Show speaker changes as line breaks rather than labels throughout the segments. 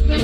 Hello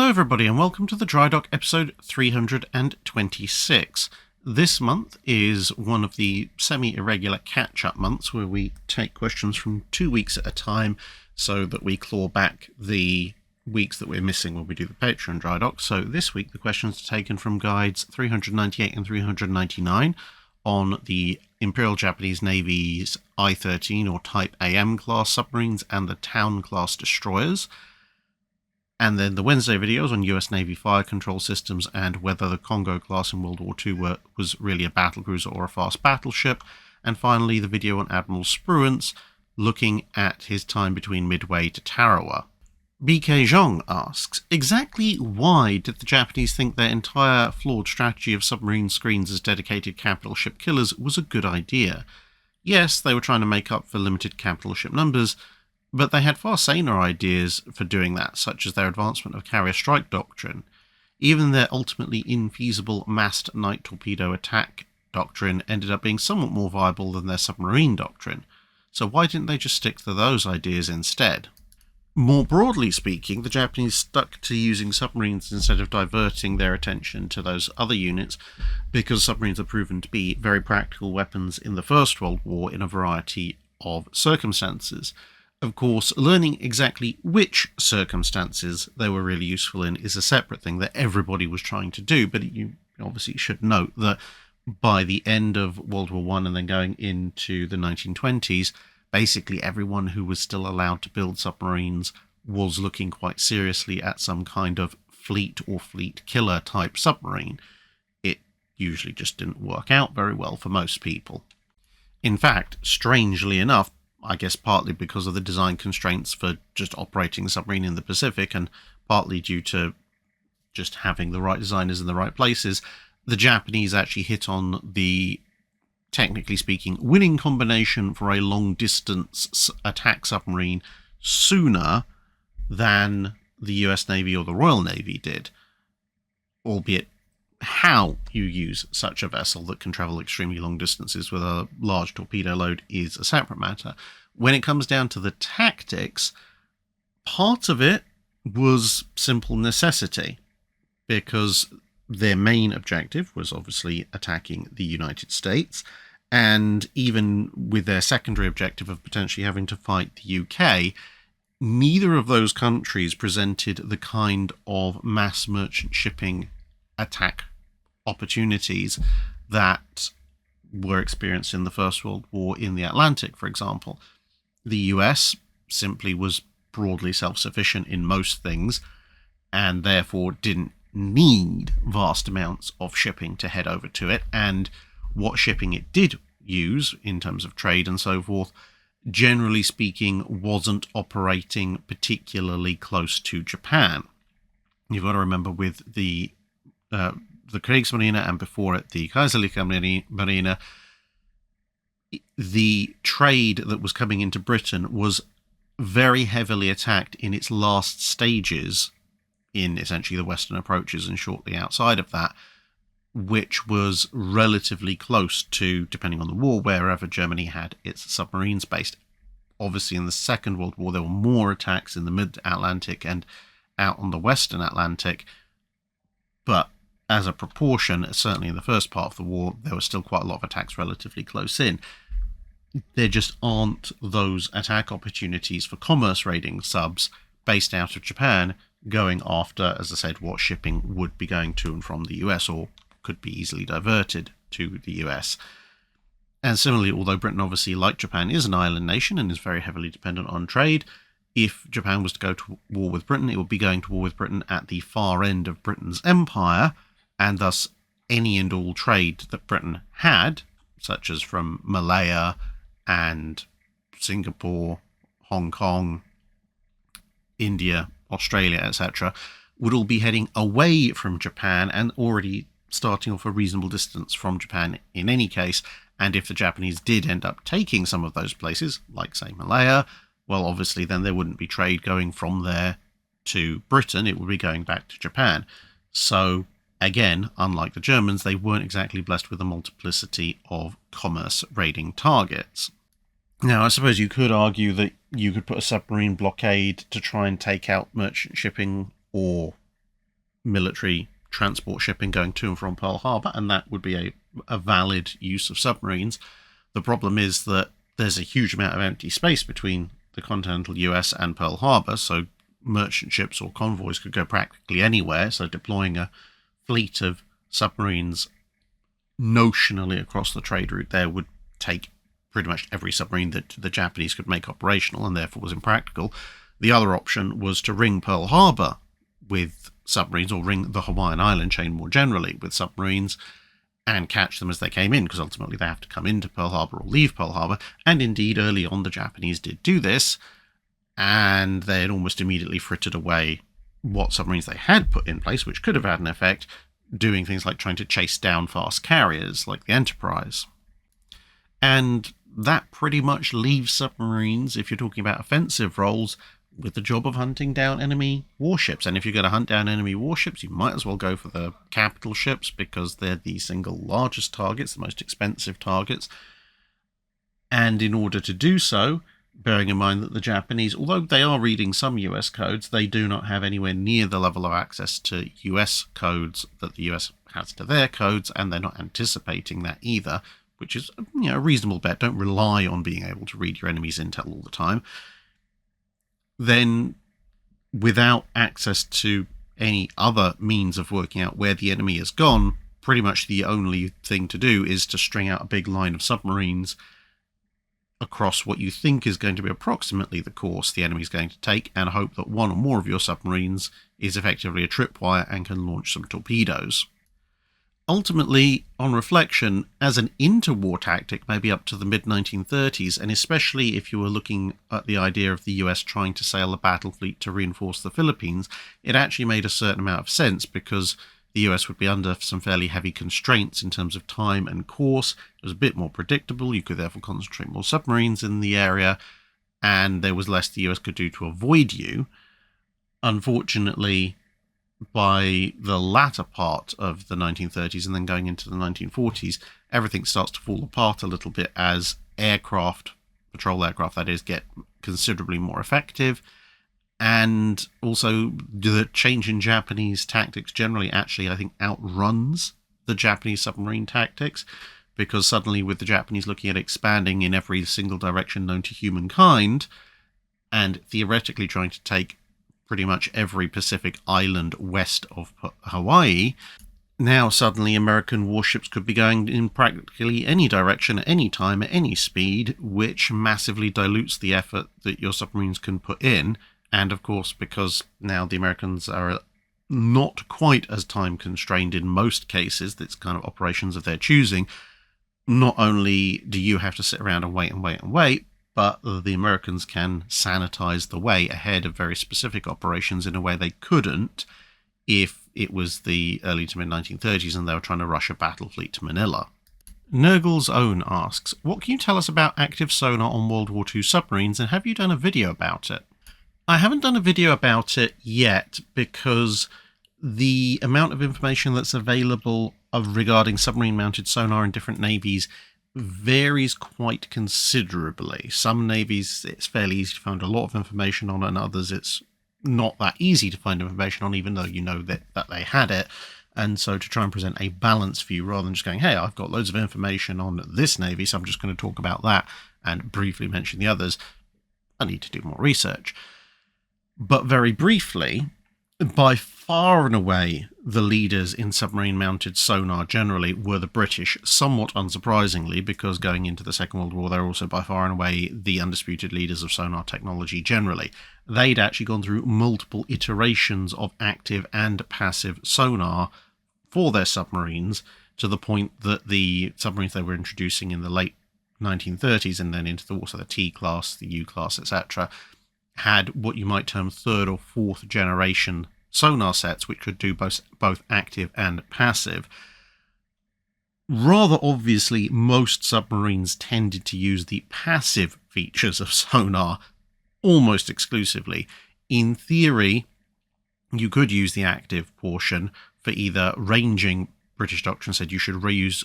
everybody and welcome to the Drydock episode 326. This month is one of the semi-irregular catch-up months where we take questions from 2 weeks at a time so that we claw back the weeks that we're missing when we do the Patreon Drydock. So this week the questions are taken from guides 398 and 399 on the Imperial Japanese Navy's I-13 or Type AM class submarines and the Town class destroyers. And then the Wednesday videos on US Navy fire control systems and whether the Kongo class in World War II was really a battlecruiser or a fast battleship. And finally, the video on Admiral Spruance, looking at his time between Midway to Tarawa. BK Zhong asks, exactly why did the Japanese think their entire flawed strategy of submarine screens as dedicated capital ship killers was a good idea? Yes, they were trying to make up for limited capital ship numbers, but they had far saner ideas for doing that, such as their advancement of carrier strike doctrine. Even their ultimately infeasible massed night torpedo attack doctrine ended up being somewhat more viable than their submarine doctrine. So why didn't they just stick to those ideas instead? More broadly speaking, the Japanese stuck to using submarines instead of diverting their attention to those other units because submarines are proven to be very practical weapons in the First World War in a variety of circumstances. Of course, learning exactly which circumstances they were really useful in is a separate thing that everybody was trying to do, but you obviously should note that by the end of World War I and then going into the 1920s, basically everyone who was still allowed to build submarines was looking quite seriously at some kind of fleet or fleet killer type submarine. It usually just didn't work out very well for most people. In fact, strangely enough, I guess partly because of the design constraints for just operating a submarine in the Pacific and partly due to just having the right designers in the right places, the Japanese actually hit on the, technically speaking, winning combination for a long-distance attack submarine sooner than the US Navy or the Royal Navy did, albeit how you use such a vessel that can travel extremely long distances with a large torpedo load is a separate matter. When it comes down to the tactics, part of it was simple necessity, because their main objective was obviously attacking the United States, and even with their secondary objective of potentially having to fight the UK, neither of those countries presented the kind of mass merchant shipping attack opportunities that were experienced in the First World War in the Atlantic, for example. The US simply was broadly self-sufficient in most things and therefore didn't need vast amounts of shipping to head over to it, and what shipping it did use in terms of trade and so forth, generally speaking, wasn't operating particularly close to Japan. You've got to remember with the Kriegsmarine and before it the Kaiserliche Marine, the trade that was coming into Britain was very heavily attacked in its last stages in essentially the western approaches and shortly outside of that, which was relatively close to, depending on the war, wherever Germany had its submarines based. Obviously in the Second World War there were more attacks in the mid-Atlantic and out on the western Atlantic, but as a proportion, certainly in the first part of the war, there was still quite a lot of attacks relatively close in. There just aren't those attack opportunities for commerce raiding subs based out of Japan going after, as I said, what shipping would be going to and from the US or could be easily diverted to the US. And similarly, although Britain obviously, like Japan, is an island nation and is very heavily dependent on trade, if Japan was to go to war with Britain, it would be going to war with Britain at the far end of Britain's empire, and thus any and all trade that Britain had, such as from Malaya and Singapore, Hong Kong, India, Australia, etc., would all be heading away from Japan and already starting off a reasonable distance from Japan in any case. And if the Japanese did end up taking some of those places, like say Malaya, well, obviously then there wouldn't be trade going from there to Britain. It would be going back to Japan. So again, unlike the Germans, they weren't exactly blessed with a multiplicity of commerce raiding targets. Now, I suppose you could argue that you could put a submarine blockade to try and take out merchant shipping or military transport shipping going to and from Pearl Harbor, and that would be a valid use of submarines. The problem is that there's a huge amount of empty space between the continental US and Pearl Harbor, so merchant ships or convoys could go practically anywhere, so deploying a fleet of submarines notionally across the trade route there would take pretty much every submarine that the Japanese could make operational, and therefore was impractical. The other option was to ring Pearl Harbor with submarines, or ring the Hawaiian island chain more generally with submarines, and catch them as they came in, because ultimately they have to come into Pearl Harbor or leave Pearl Harbor. And indeed, early on, the Japanese did do this, and they had almost immediately frittered away what submarines they had put in place, which could have had an effect, doing things like trying to chase down fast carriers like the Enterprise. And that pretty much leaves submarines, if you're talking about offensive roles, with the job of hunting down enemy warships. And if you're going to hunt down enemy warships, you might as well go for the capital ships, because they're the single largest targets, the most expensive targets. And in order to do so, bearing in mind that the Japanese, although they are reading some US codes, they do not have anywhere near the level of access to US codes that the US has to their codes, and they're not anticipating that either, which is, a reasonable bet. Don't rely on being able to read your enemy's intel all the time. Then, without access to any other means of working out where the enemy has gone, pretty much the only thing to do is to string out a big line of submarines across what you think is going to be approximately the course the enemy is going to take, and hope that one or more of your submarines is effectively a tripwire and can launch some torpedoes. Ultimately, on reflection, as an interwar tactic, maybe up to the mid-1930s, and especially if you were looking at the idea of the US trying to sail a battle fleet to reinforce the Philippines, it actually made a certain amount of sense, because the US would be under some fairly heavy constraints in terms of time and course. It was a bit more predictable. You could therefore concentrate more submarines in the area, and there was less the US could do to avoid you. Unfortunately, by the latter part of the 1930s and then going into the 1940s, everything starts to fall apart a little bit as aircraft, patrol aircraft that is, get considerably more effective. And also the change in Japanese tactics generally actually, I think, outruns the Japanese submarine tactics, because suddenly with the Japanese looking at expanding in every single direction known to humankind, and theoretically trying to take pretty much every Pacific island west of Hawaii, now suddenly American warships could be going in practically any direction at any time at any speed, which massively dilutes the effort that your submarines can put in. And of course, because now the Americans are not quite as time constrained in most cases, that's kind of operations of their choosing, not only do you have to sit around and wait, but the Americans can sanitize the way ahead of very specific operations in a way they couldn't if it was the early to mid-1930s and they were trying to rush a battle fleet to Manila. Nurgle's Own asks, what can you tell us about active sonar on World War II submarines, and have you done a video about it? I haven't done a video about it yet, because the amount of information that's available regarding submarine-mounted sonar in different navies varies quite considerably. Some navies it's fairly easy to find a lot of information on, and others it's not that easy to find information on, even though you know that they had it. And so to try and present a balanced view rather than just going, hey, I've got loads of information on this navy, so I'm just going to talk about that and briefly mention the others, I need to do more research. But very briefly, by far and away, the leaders in submarine-mounted sonar generally were the British, somewhat unsurprisingly, because going into the Second World War, they're also by far and away the undisputed leaders of sonar technology generally. They'd actually gone through multiple iterations of active and passive sonar for their submarines, to the point that the submarines they were introducing in the late 1930s and then into the T-class, the U-class, etc., had what you might term third or fourth generation sonar sets, which could do both active and passive. Rather obviously, most submarines tended to use the passive features of sonar almost exclusively. In theory, you could use the active portion for either ranging. British doctrine said you should reuse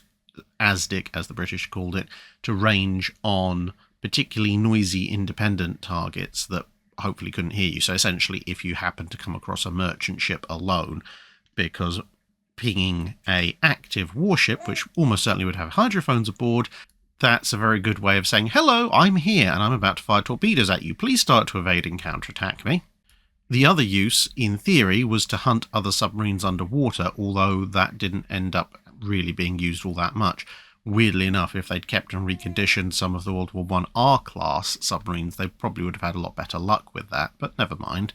ASDIC, as the British called it, to range on particularly noisy independent targets that hopefully couldn't hear you. So essentially, if you happen to come across a merchant ship alone, because pinging a active warship, which almost certainly would have hydrophones aboard, that's a very good way of saying, hello, I'm here and I'm about to fire torpedoes at you. Please start to evade and counterattack me. The other use, in theory, was to hunt other submarines underwater, although that didn't end up really being used all that much. Weirdly enough, if they'd kept and reconditioned some of the World War I R-class submarines, they probably would have had a lot better luck with that, but never mind.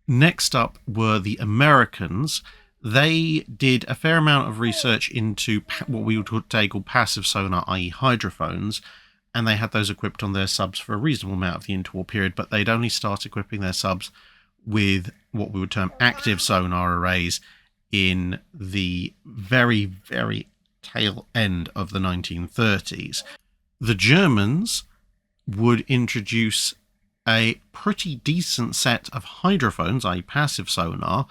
Next up were the Americans. They did a fair amount of research into what we would today call passive sonar, i.e. hydrophones, and they had those equipped on their subs for a reasonable amount of the interwar period, but they'd only start equipping their subs with what we would term active sonar arrays in the very, very tail end of the 1930s. The Germans would introduce a pretty decent set of hydrophones, i.e. passive sonar,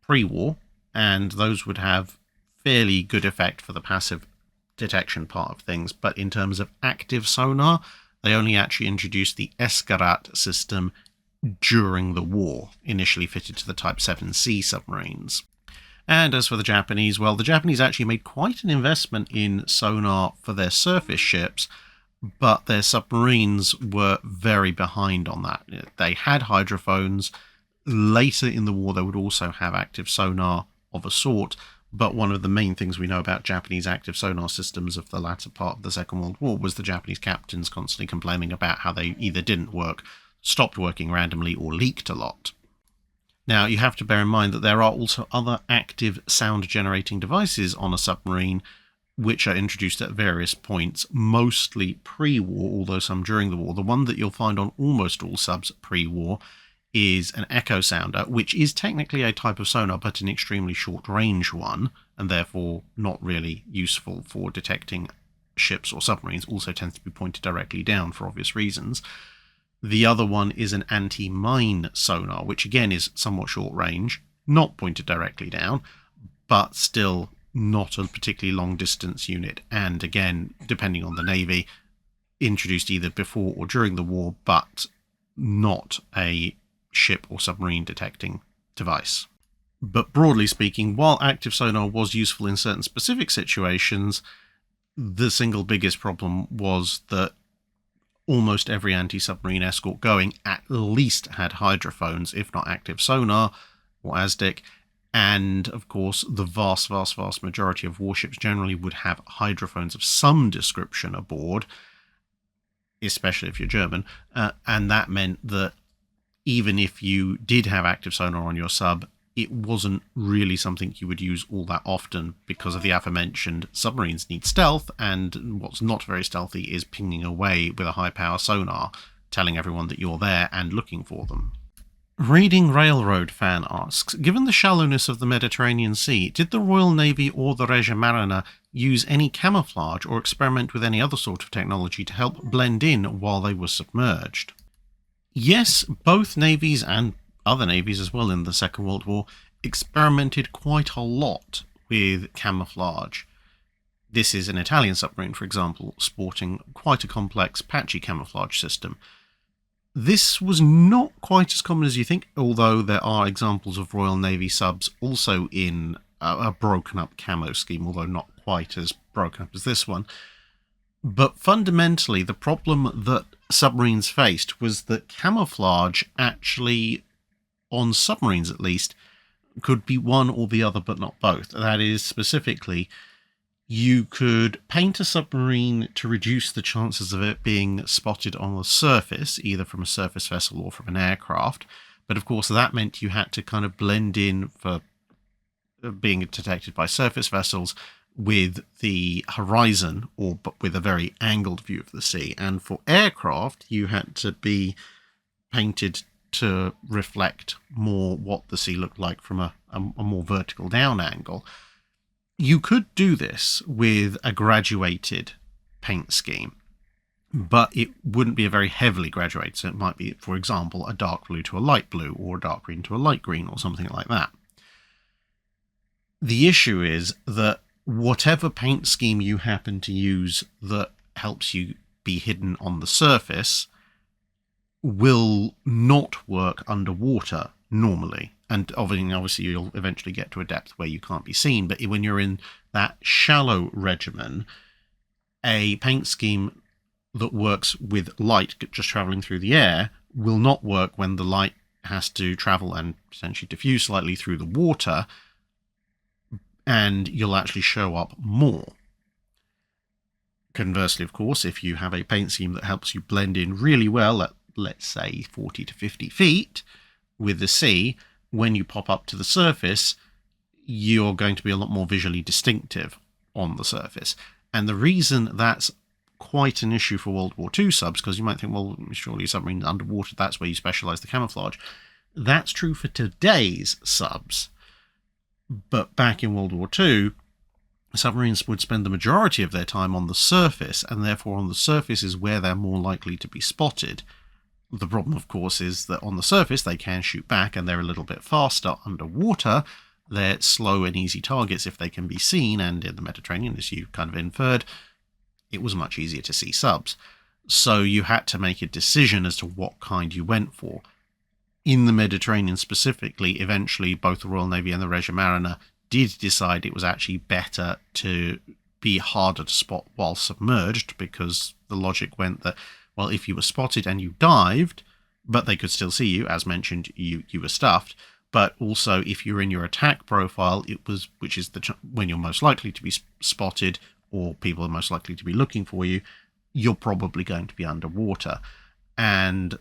pre-war, and those would have fairly good effect for the passive detection part of things. But in terms of active sonar, they only actually introduced the Escarat system during the war, initially fitted to the Type 7C submarines. And as for the Japanese, well, the Japanese actually made quite an investment in sonar for their surface ships, but their submarines were very behind on that. They had hydrophones. Later in the war, they would also have active sonar of a sort, but one of the main things we know about Japanese active sonar systems of the latter part of the Second World War was the Japanese captains constantly complaining about how they either didn't work, stopped working randomly, or leaked a lot. Now, you have to bear in mind that there are also other active sound-generating devices on a submarine which are introduced at various points, mostly pre-war, although some during the war. The one that you'll find on almost all subs pre-war is an echo sounder, which is technically a type of sonar, but an extremely short-range one, and therefore not really useful for detecting ships or submarines. Also tends to be pointed directly down for obvious reasons. The other one is an anti-mine sonar, which again is somewhat short-range, not pointed directly down, but still not a particularly long-distance unit, and again, depending on the Navy, introduced either before or during the war, but not a ship or submarine detecting device. But broadly speaking, while active sonar was useful in certain specific situations, the single biggest problem was that almost every anti-submarine escort going at least had hydrophones, if not active sonar or ASDIC, and of course the vast majority of warships generally would have hydrophones of some description aboard, especially if you're German, and that meant that even if you did have active sonar on your sub, it wasn't really something you would use all that often because of the aforementioned submarines need stealth, and what's not very stealthy is pinging away with a high power sonar, telling everyone that you're there and looking for them. Reading Railroad fan asks, given the shallowness of the Mediterranean Sea, did the Royal Navy or the Regia Marina use any camouflage or experiment with any other sort of technology to help blend in while they were submerged? Yes, both navies and other navies as well in the Second World War experimented quite a lot with camouflage. This is an Italian submarine, for example, sporting quite a complex patchy camouflage system. This was not quite as common as you think, although there are examples of Royal Navy subs also in a broken up camo scheme, although not quite as broken up as this one. But fundamentally, the problem that submarines faced was that camouflage actually, on submarines at least, could be one or the other but not both. That is, specifically, you could paint a submarine to reduce the chances of it being spotted on the surface, either from a surface vessel or from an aircraft. But of course, that meant you had to kind of blend in for being detected by surface vessels with the horizon, or with a very angled view of the sea. And for aircraft, you had to be painted to reflect more what the sea looked like from a more vertical down angle. You could do this with a graduated paint scheme. but it wouldn't be a very heavily graduated. So it might be, for example, a dark blue to a light blue, or a dark green to a light green, or something like that. The issue is that whatever paint scheme you happen to use that helps you be hidden on the surface will not work underwater normally. And obviously you'll eventually get to a depth where you can't be seen, but when you're in that shallow regimen, a paint scheme that works with light just traveling through the air will not work when the light has to travel and essentially diffuse slightly through the water, and you'll actually show up more. Conversely, of course, if you have a paint scheme that helps you blend in really well at, let's say, 40 to 50 feet with the sea, when you pop up to the surface, you're going to be a lot more visually distinctive on the surface. And the reason that's quite an issue for World War II subs, because you might think, well, surely submarines underwater, that's where you specialize the camouflage. That's true for today's subs. But back in World War II, submarines would spend the majority of their time on the surface, and therefore on the surface is where they're more likely to be spotted. The problem, of course, is that on the surface they can shoot back and they're a little bit faster. Underwater, they're slow and easy targets if they can be seen, and in the Mediterranean, as you kind of inferred, it was much easier to see subs. So you had to make a decision as to what kind you went for. In the Mediterranean specifically, eventually both the Royal Navy and the Regia Marina did decide it was actually better to be harder to spot while submerged, because the logic went that, well, if you were spotted and you dived, but they could still see you, as mentioned, you were stuffed. But also, if you're in your attack profile, which is when you're most likely to be spotted, or people are most likely to be looking for you, you're probably going to be underwater. And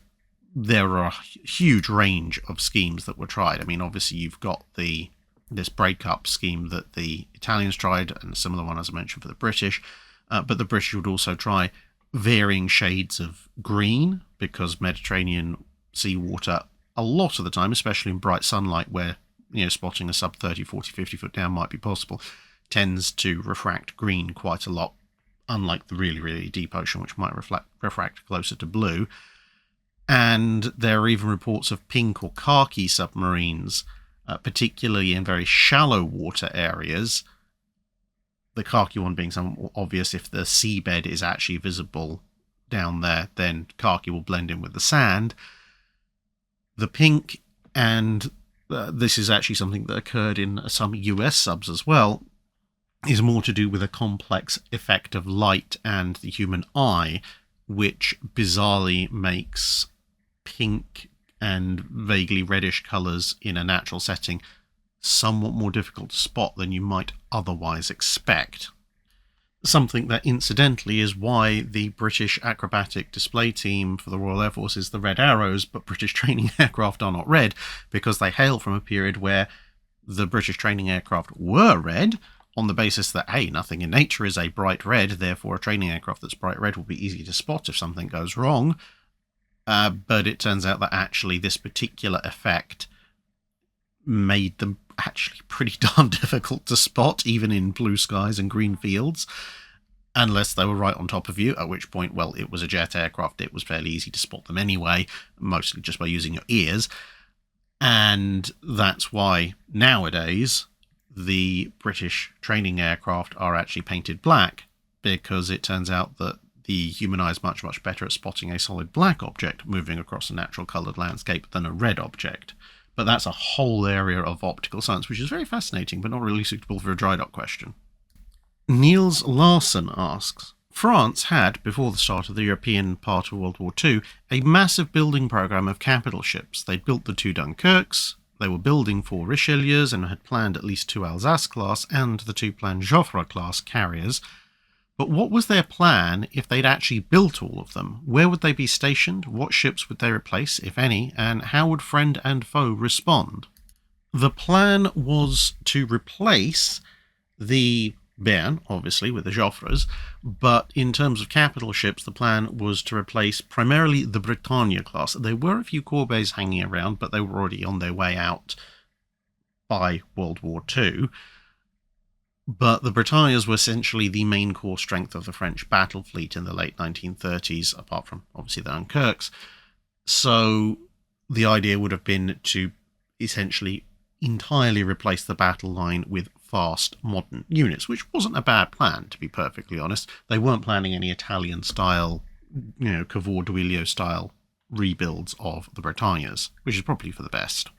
there are a huge range of schemes that were tried. I mean, obviously, you've got this breakup scheme that the Italians tried, and a similar one, as I mentioned, for the British. But the British would also try varying shades of green, because Mediterranean seawater, a lot of the time, especially in bright sunlight where, spotting a sub 30, 40, 50 foot down might be possible, tends to refract green quite a lot, unlike the really, really deep ocean, which might refract closer to blue. And there are even reports of pink or khaki submarines, particularly in very shallow water areas. The khaki one being somewhat obvious. If the seabed is actually visible down there, then khaki will blend in with the sand. The pink, and this is actually something that occurred in some US subs as well, is more to do with a complex effect of light and the human eye, which bizarrely makes pink and vaguely reddish colours in a natural setting somewhat more difficult to spot than you might otherwise expect. Something that incidentally is why the British acrobatic display team for the Royal Air Force is the Red Arrows, but British training aircraft are not red, because they hail from a period where the British training aircraft were red, on the basis that, hey, nothing in nature is a bright red, therefore a training aircraft that's bright red will be easy to spot if something goes wrong. But it turns out that actually this particular effect made them actually pretty darn difficult to spot, even in blue skies and green fields, unless they were right on top of you, at which point, well, it was a jet aircraft, it was fairly easy to spot them anyway, mostly just by using your ears. And that's why nowadays the British training aircraft are actually painted black, because it turns out that the human eye is much, much better at spotting a solid black object moving across a natural coloured landscape than a red object. But that's a whole area of optical science, which is very fascinating, but not really suitable for a Drydock question. Niels Larsen asks, France had, before the start of the European part of World War II, a massive building programme of capital ships. They'd built the 2 Dunkirks, they were building 4 Richelieus, and had planned at least 2 Alsace-class and the 2 planned Joffre-class carriers. But what was their plan if they'd actually built all of them? Where would they be stationed? What ships would they replace, if any? And how would friend and foe respond? The plan was to replace the Bern, obviously, with the Joffres, but in terms of capital ships, the plan was to replace primarily the Bretagne class. There were a few Corbett's hanging around, but they were already on their way out by World War II. But the Britannias were essentially the main core strength of the French battle fleet in the late 1930s, apart from obviously the Dunkirks. So the idea would have been to essentially entirely replace the battle line with fast modern units, which wasn't a bad plan, to be perfectly honest. They weren't planning any Italian style, Cavour Duilio style rebuilds of the Britannias, which is probably for the best.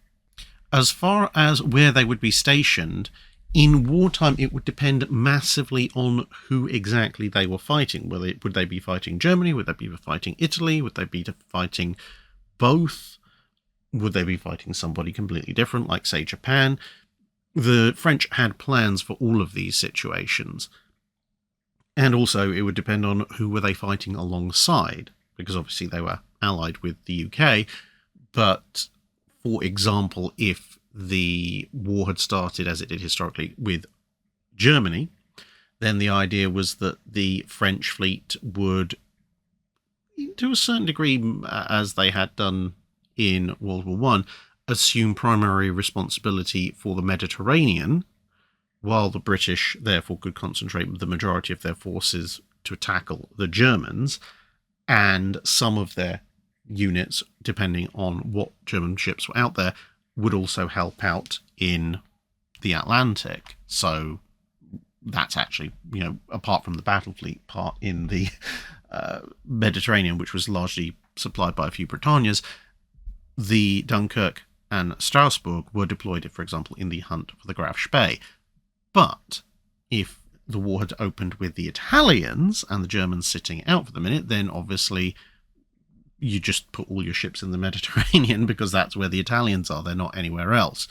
As far as where they would be stationed, in wartime it would depend massively on who exactly they were fighting. Would they be fighting Germany? Would they be fighting Italy? Would they be fighting both? Would they be fighting somebody completely different, like, say, Japan? The French had plans for all of these situations. And also, it would depend on who were they fighting alongside, because obviously they were allied with the UK. But, for example, if the war had started, as it did historically, with Germany, then the idea was that the French fleet would, to a certain degree, as they had done in World War I, assume primary responsibility for the Mediterranean, while the British therefore could concentrate the majority of their forces to tackle the Germans, and some of their units, depending on what German ships were out there, would also help out in the Atlantic. So that's actually, apart from the battle fleet part in the Mediterranean, which was largely supplied by a few Britannias, the Dunkirk and Strasbourg were deployed, for example, in the hunt for the Graf Spee. But if the war had opened with the Italians and the Germans sitting out for the minute, then obviously you just put all your ships in the Mediterranean because that's where the Italians are. They're not anywhere else.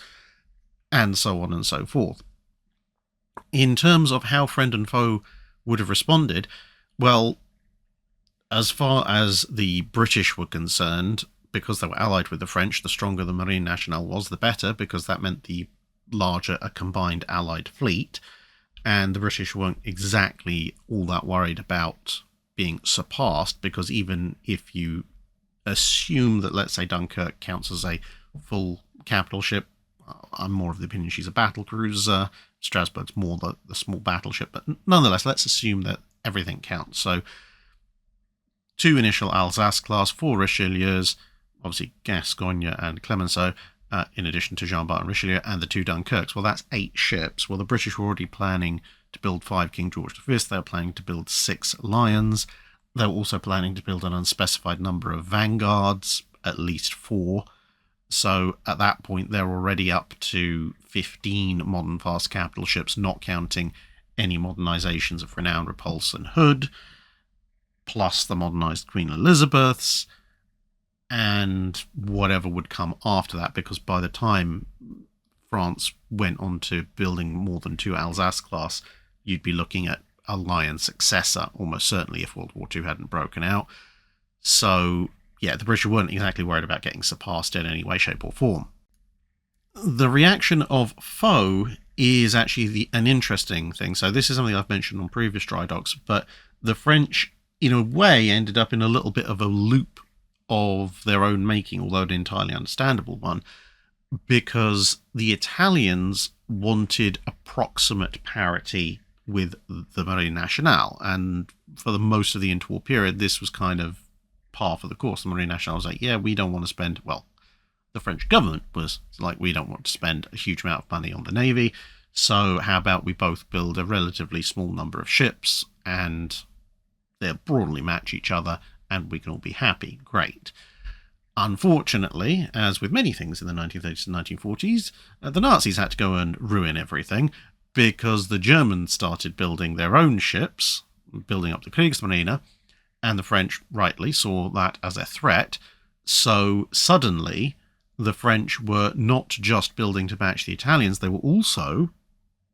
And so on and so forth. In terms of how friend and foe would have responded, well, as far as the British were concerned, because they were allied with the French, the stronger the Marine Nationale was, the better, because that meant the larger a combined allied fleet. And the British weren't exactly all that worried about being surpassed, because even if you assume that, let's say, Dunkirk counts as a full capital ship, I'm more of the opinion she's a battle cruiser. Strasbourg's more the small battleship, but nonetheless, let's assume that everything counts. So 2 initial Alsace class, 4 Richelieus, obviously Gascogne and Clemenceau, in addition to Jean Bart and Richelieu, and the 2 Dunkirks. Well, that's 8 ships. Well, the British were already planning to build 5 King George V. They were planning to build 6 Lions. They were also planning to build an unspecified number of Vanguards, at least 4. So at that point, they're already up to 15 modern fast capital ships, not counting any modernizations of Renown, Repulse, and Hood, plus the modernized Queen Elizabeths, and whatever would come after that, because by the time France went on to building more than 2 Alsace class, you'd be looking at a Lion successor, almost certainly, if World War II hadn't broken out. So, yeah, the British weren't exactly worried about getting surpassed in any way, shape, or form. The reaction of foe is actually an interesting thing. So this is something I've mentioned on previous Drydocks, but the French, in a way, ended up in a little bit of a loop of their own making, although an entirely understandable one, because the Italians wanted approximate parity with the Marine Nationale, and for the most of the interwar period, this was kind of par for the course. The Marine Nationale was like, yeah, we don't want to spend, well, the French government was like, we don't want to spend a huge amount of money on the Navy, so how about we both build a relatively small number of ships, and they'll broadly match each other, and we can all be happy. Great. Unfortunately, as with many things in the 1930s and 1940s, the Nazis had to go and ruin everything, because the Germans started building their own ships, building up the Kriegsmarine, and the French rightly saw that as a threat. So suddenly, the French were not just building to match the Italians, they were also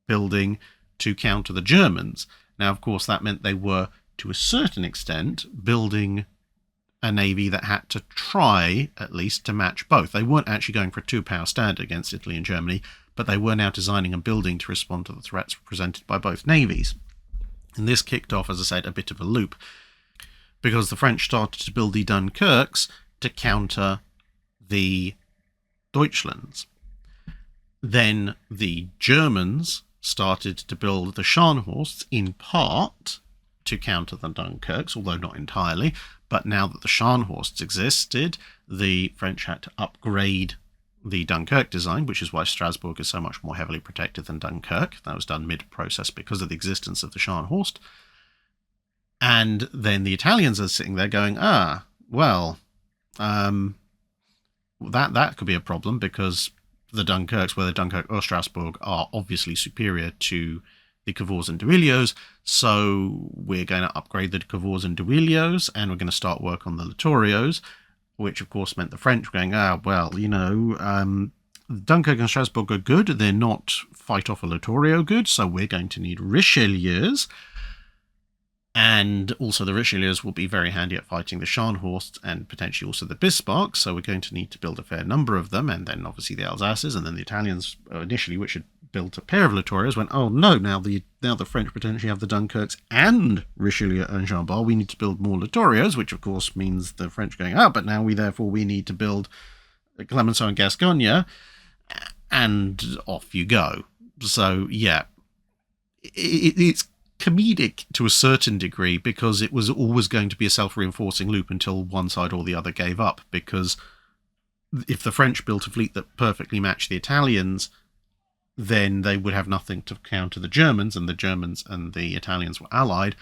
building to counter the Germans. Now, of course, that meant they were, to a certain extent, building a navy that had to try, at least, to match both. They weren't actually going for a 2-power standard against Italy and Germany, but they were now designing and building to respond to the threats presented by both navies. And this kicked off, as I said, a bit of a loop, because the French started to build the Dunkirks to counter the Deutschlands. Then the Germans started to build the Scharnhorsts in part to counter the Dunkirks, although not entirely. But now that the Scharnhorsts existed, the French had to upgrade the Dunkirk design, which is why Strasbourg is so much more heavily protected than Dunkirk. That was done mid-process because of the existence of the Scharnhorst. And then the Italians are sitting there going, that could be a problem because the Dunkirks, whether Dunkirk or Strasbourg, are obviously superior to the Cavours and Duilios, so we're going to upgrade the Cavours and Duilios, and we're going to start work on the Littorios, which of course meant the French going, Dunkirk and Strasbourg are good, they're not fight off a Littorio good, so we're going to need Richelieus. And also the Richelieus will be very handy at fighting the Scharnhorst and potentially also the Bismarck, so we're going to need to build a fair number of them, and then obviously the Alsaces, and then the Italians initially, which had built a pair of Littorios, went, oh no, now the French potentially have the Dunkirks and Richelieu and Jean-Bart, we need to build more Littorios, which of course means the French going, but now we need to build Clemenceau and Gascogne, and off you go. So yeah, it's comedic to a certain degree because it was always going to be a self-reinforcing loop until one side or the other gave up, because if the French built a fleet that perfectly matched the Italians, then they would have nothing to counter the Germans, and the Germans and the Italians were allied.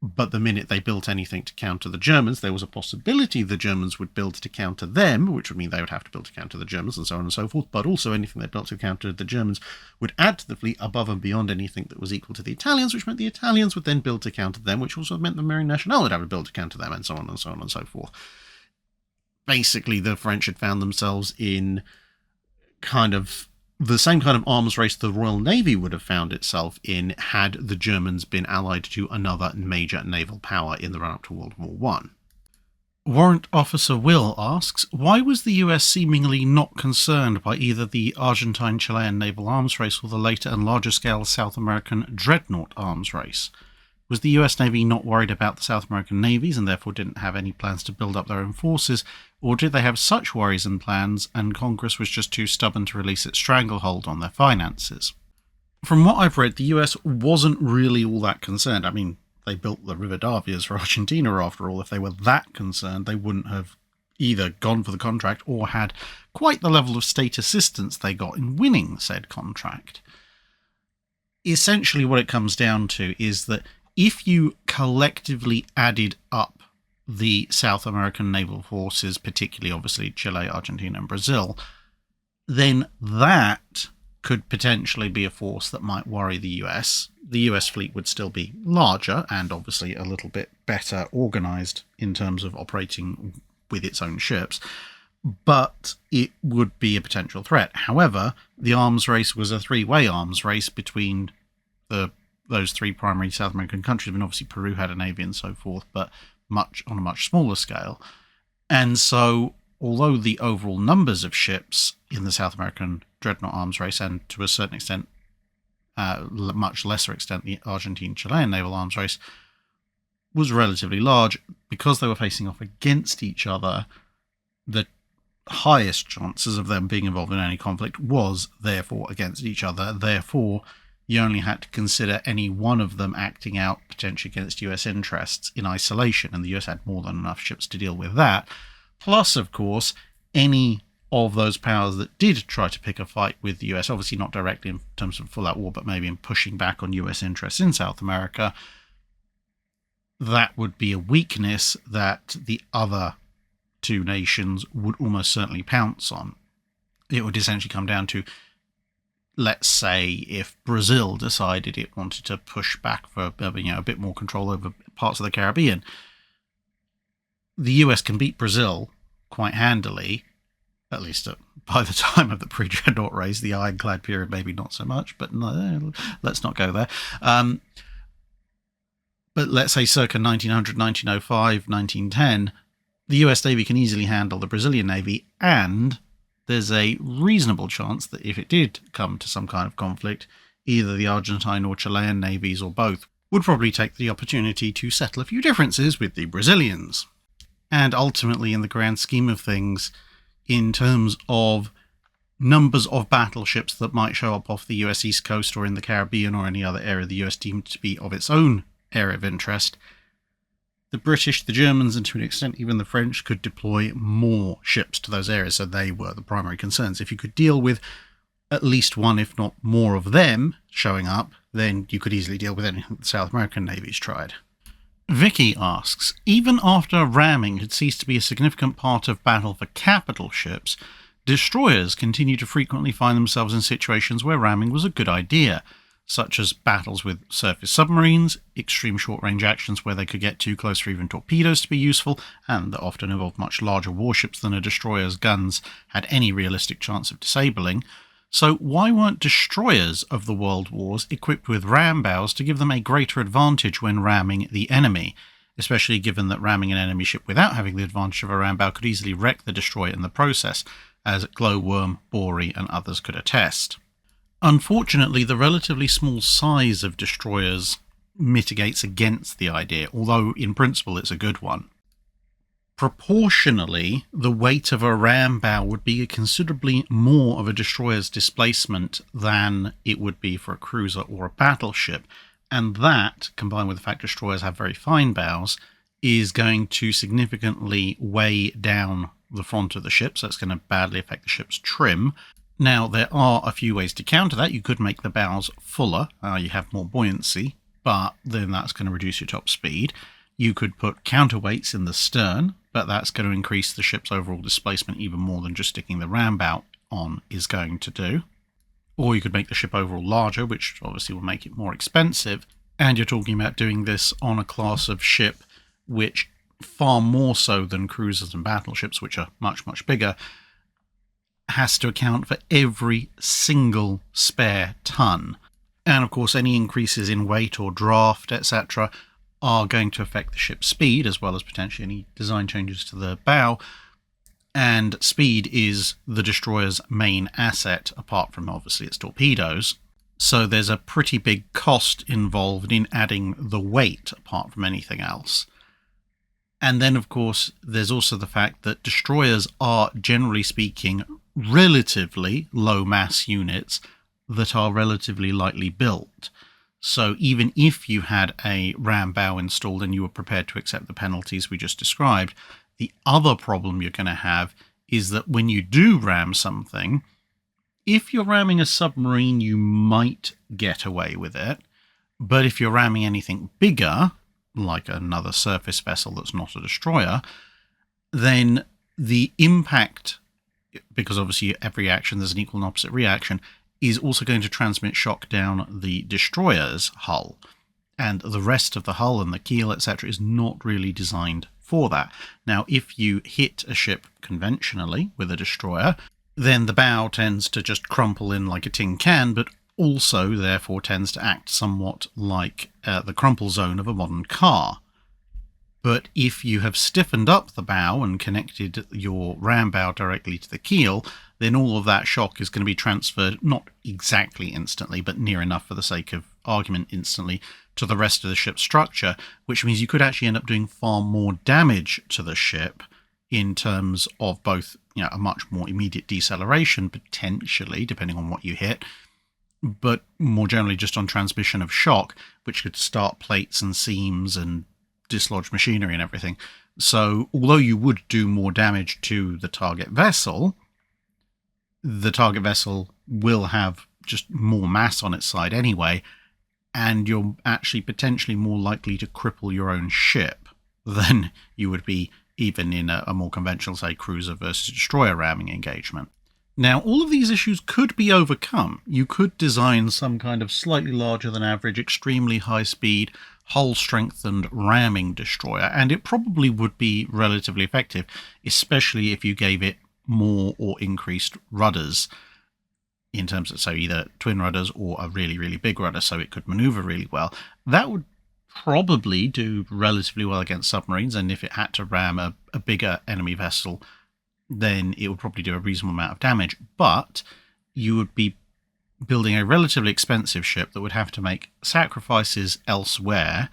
But the minute they built anything to counter the Germans, there was a possibility the Germans would build to counter them, which would mean they would have to build to counter the Germans and so on and so forth. But also anything they built to counter the Germans would add to the fleet above and beyond anything that was equal to the Italians, which meant the Italians would then build to counter them, which also meant the Marine Nationale would have to build to counter them, and so on and so on and so forth. Basically, the French had found themselves in kind of the same kind of arms race the Royal Navy would have found itself in had the Germans been allied to another major naval power in the run-up to World War I. Warrant Officer Will asks, why was the US seemingly not concerned by either the Argentine-Chilean naval arms race or the later and larger-scale South American dreadnought arms race? Was the US Navy not worried about the South American navies and therefore didn't have any plans to build up their own forces, or did they have such worries and plans and Congress was just too stubborn to release its stranglehold on their finances? From what I've read, the US wasn't really all that concerned. I mean, they built the Rivardavias for Argentina after all. If they were that concerned, they wouldn't have either gone for the contract or had quite the level of state assistance they got in winning said contract. Essentially what it comes down to is that if you collectively added up the South American naval forces, particularly obviously Chile, Argentina and Brazil, then that could potentially be a force that might worry the US. The US fleet would still be larger and obviously a little bit better organised in terms of operating with its own ships, but it would be a potential threat. However, the arms race was a three-way arms race between those three primary South American countries. I mean, obviously Peru had a navy and so forth, but on a much smaller scale. And so, although the overall numbers of ships in the South American dreadnought arms race, and to a certain extent, much lesser extent, the Argentine-Chilean naval arms race, was relatively large, because they were facing off against each other, the highest chances of them being involved in any conflict was, therefore, against each other. Therefore, you only had to consider any one of them acting out potentially against US interests in isolation, and the US had more than enough ships to deal with that. Plus, of course, any of those powers that did try to pick a fight with the US, obviously not directly in terms of full-out war, but maybe in pushing back on US interests in South America, that would be a weakness that the other two nations would almost certainly pounce on. It would essentially come down to, let's say, if Brazil decided it wanted to push back for a bit more control over parts of the Caribbean, the US can beat Brazil quite handily, at least by the time of the pre-dreadnought race. The ironclad period maybe not so much, but no, let's not go there. But let's say circa 1900, 1905, 1910, the US Navy can easily handle the Brazilian Navy, and there's a reasonable chance that if it did come to some kind of conflict, either the Argentine or Chilean navies, or both, would probably take the opportunity to settle a few differences with the Brazilians. And ultimately, in the grand scheme of things, in terms of numbers of battleships that might show up off the US East Coast or in the Caribbean or any other area the US deemed to be of its own area of interest, the British, the Germans, and to an extent even the French could deploy more ships to those areas, so they were the primary concerns. If you could deal with at least one, if not more of them showing up, then you could easily deal with anything the South American navies tried. Vicky asks, even after ramming had ceased to be a significant part of battle for capital ships, destroyers continue to frequently find themselves in situations where ramming was a good idea, such as battles with surface submarines, extreme short-range actions where they could get too close for even torpedoes to be useful, and that often involved much larger warships than a destroyer's guns had any realistic chance of disabling. So why weren't destroyers of the World Wars equipped with ram bows to give them a greater advantage when ramming the enemy, especially given that ramming an enemy ship without having the advantage of a ram bow could easily wreck the destroyer in the process, as Glowworm, Bory, and others could attest. Unfortunately, the relatively small size of destroyers mitigates against the idea, although in principle it's a good one. Proportionally, the weight of a ram bow would be considerably more of a destroyer's displacement than it would be for a cruiser or a battleship, and that, combined with the fact destroyers have very fine bows, is going to significantly weigh down the front of the ship, so it's going to badly affect the ship's trim. Now, there are a few ways to counter that. You could make the bows fuller, you have more buoyancy, but then that's going to reduce your top speed. You could put counterweights in the stern, but that's going to increase the ship's overall displacement even more than just sticking the ram bow on is going to do. Or you could make the ship overall larger, which obviously will make it more expensive. And you're talking about doing this on a class of ship which, far more so than cruisers and battleships, which are much, much bigger, has to account for every single spare ton. And of course, any increases in weight or draft, etc., are going to affect the ship's speed, as well as potentially any design changes to the bow. And speed is the destroyer's main asset, apart from obviously its torpedoes. So there's a pretty big cost involved in adding the weight, apart from anything else. And then, of course, there's also the fact that destroyers are, generally speaking, relatively low mass units that are relatively lightly built. So even if you had a ram bow installed and you were prepared to accept the penalties we just described, the other problem you're going to have is that when you do ram something, if you're ramming a submarine, you might get away with it. But if you're ramming anything bigger, like another surface vessel that's not a destroyer, then the impact, because obviously every action there's an equal and opposite reaction, is also going to transmit shock down the destroyer's hull. And the rest of the hull and the keel, etc., is not really designed for that. Now, if you hit a ship conventionally with a destroyer, then the bow tends to just crumple in like a tin can, but also, therefore, tends to act somewhat like the crumple zone of a modern car. But if you have stiffened up the bow and connected your ram bow directly to the keel, then all of that shock is going to be transferred, not exactly instantly, but near enough for the sake of argument instantly, to the rest of the ship's structure, which means you could actually end up doing far more damage to the ship in terms of both, a much more immediate deceleration, potentially, depending on what you hit, but more generally just on transmission of shock, which could start plates and seams and dislodge machinery and everything. So although you would do more damage to the target vessel will have just more mass on its side anyway, and you're actually potentially more likely to cripple your own ship than you would be even in a more conventional, say, cruiser versus destroyer ramming engagement. Now, all of these issues could be overcome. You could design some kind of slightly larger than average, extremely high speed, hull strengthened ramming destroyer, and it probably would be relatively effective, especially if you gave it more or increased rudders, in terms of, so either twin rudders or a really, really big rudder, so it could maneuver really well. That would probably do relatively well against submarines, and if it had to ram a bigger enemy vessel, then it would probably do a reasonable amount of damage, but you would be building a relatively expensive ship that would have to make sacrifices elsewhere,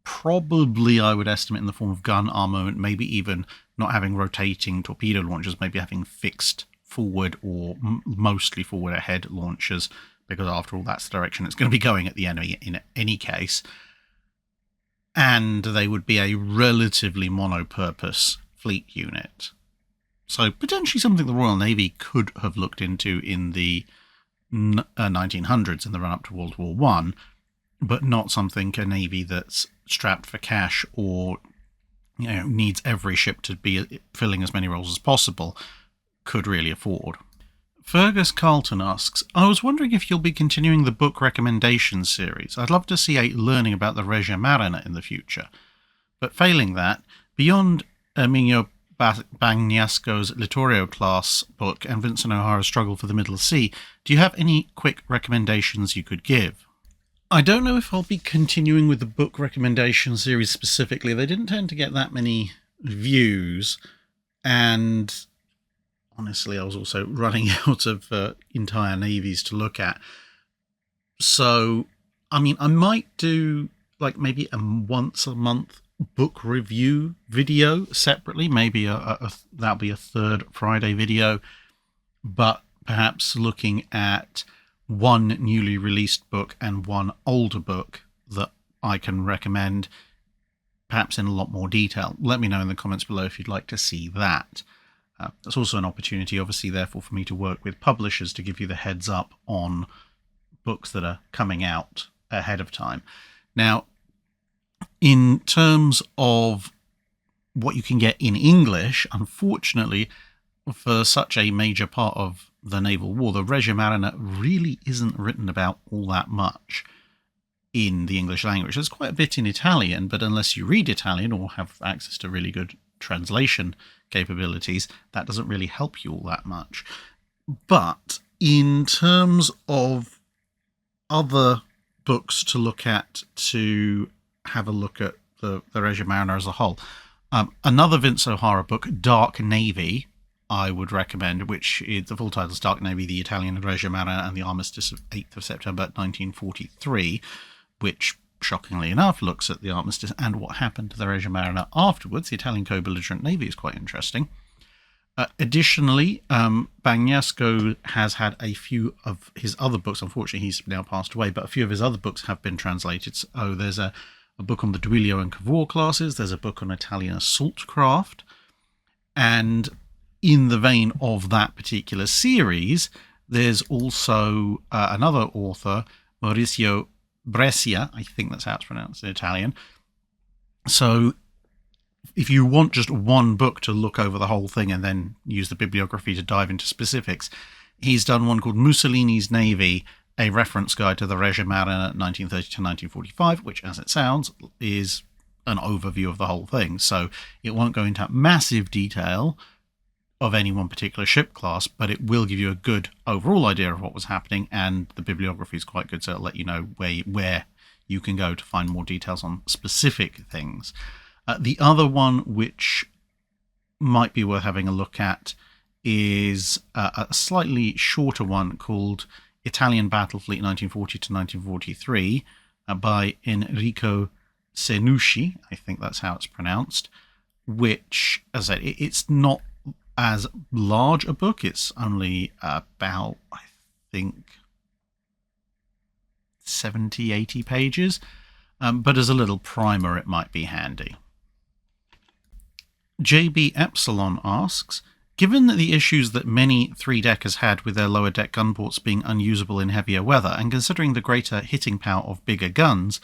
probably, I would estimate, in the form of gun armament, maybe even not having rotating torpedo launchers, maybe having fixed forward or mostly forward ahead launchers, because after all, that's the direction it's going to be going at the enemy in any case. And they would be a relatively monopurpose fleet unit. So potentially something the Royal Navy could have looked into in the 1900s, in the run-up to World War I, but not something a Navy that's strapped for cash or needs every ship to be filling as many roles as possible could really afford. Fergus Carlton asks, I was wondering if you'll be continuing the book recommendation series. I'd love to see a learning about the Regia Marina in the future. But failing that, beyond Emilio Bagnasco's Littorio class book and Vincent O'Hara's Struggle for the Middle Sea, do you have any quick recommendations you could give? I don't know if I'll be continuing with the book recommendation series specifically. They didn't tend to get that many views, and honestly, I was also running out of entire navies to look at. So, I mean, I might do like maybe a once a month book review video separately. Maybe that'll be a third Friday video, but perhaps looking at one newly released book and one older book that I can recommend, perhaps in a lot more detail. Let me know in the comments below if you'd like to see that. That's also an opportunity, obviously, therefore, for me to work with publishers to give you the heads up on books that are coming out ahead of time. Now, in terms of what you can get in English, unfortunately, for such a major part of the naval war, the Regia Marina really isn't written about all that much in the English language. There's quite a bit in Italian, but unless you read Italian or have access to really good translation capabilities, that doesn't really help you all that much. But in terms of other books to look at, to have a look at the Regia Marina as a whole, another Vince O'Hara book, Dark Navy, I would recommend, which is the full title is Dark Navy, the Italian Regia Marina and the Armistice of 8th of September 1943, which, shockingly enough, looks at the armistice and what happened to the Regia Marina afterwards. The Italian co-belligerent navy is quite interesting. Additionally, Bagnasco has had a few of his other books. Unfortunately, he's now passed away, but a few of his other books have been translated. So there's a book on the Duilio and Cavour classes. There's a book on Italian assault craft. And in the vein of that particular series, there's also another author, Maurizio Brescia, I think that's how it's pronounced in Italian. So if you want just one book to look over the whole thing and then use the bibliography to dive into specifics, he's done one called Mussolini's Navy, a reference guide to the Regia Marina 1930 to 1945, which, as it sounds, is an overview of the whole thing. So it won't go into massive detail of any one particular ship class, but it will give you a good overall idea of what was happening, and the bibliography is quite good, so it'll let you know where you can go to find more details on specific things. The other one which might be worth having a look at is a slightly shorter one called Italian Battle Fleet 1940 to 1943 by Enrico Senusci, I think that's how it's pronounced, which, as I said, it's not as large a book. It's only about, I think, 70, 80 pages, but as a little primer it might be handy. JB Epsilon asks, given the issues that many three-deckers had with their lower deck gunports being unusable in heavier weather, and considering the greater hitting power of bigger guns,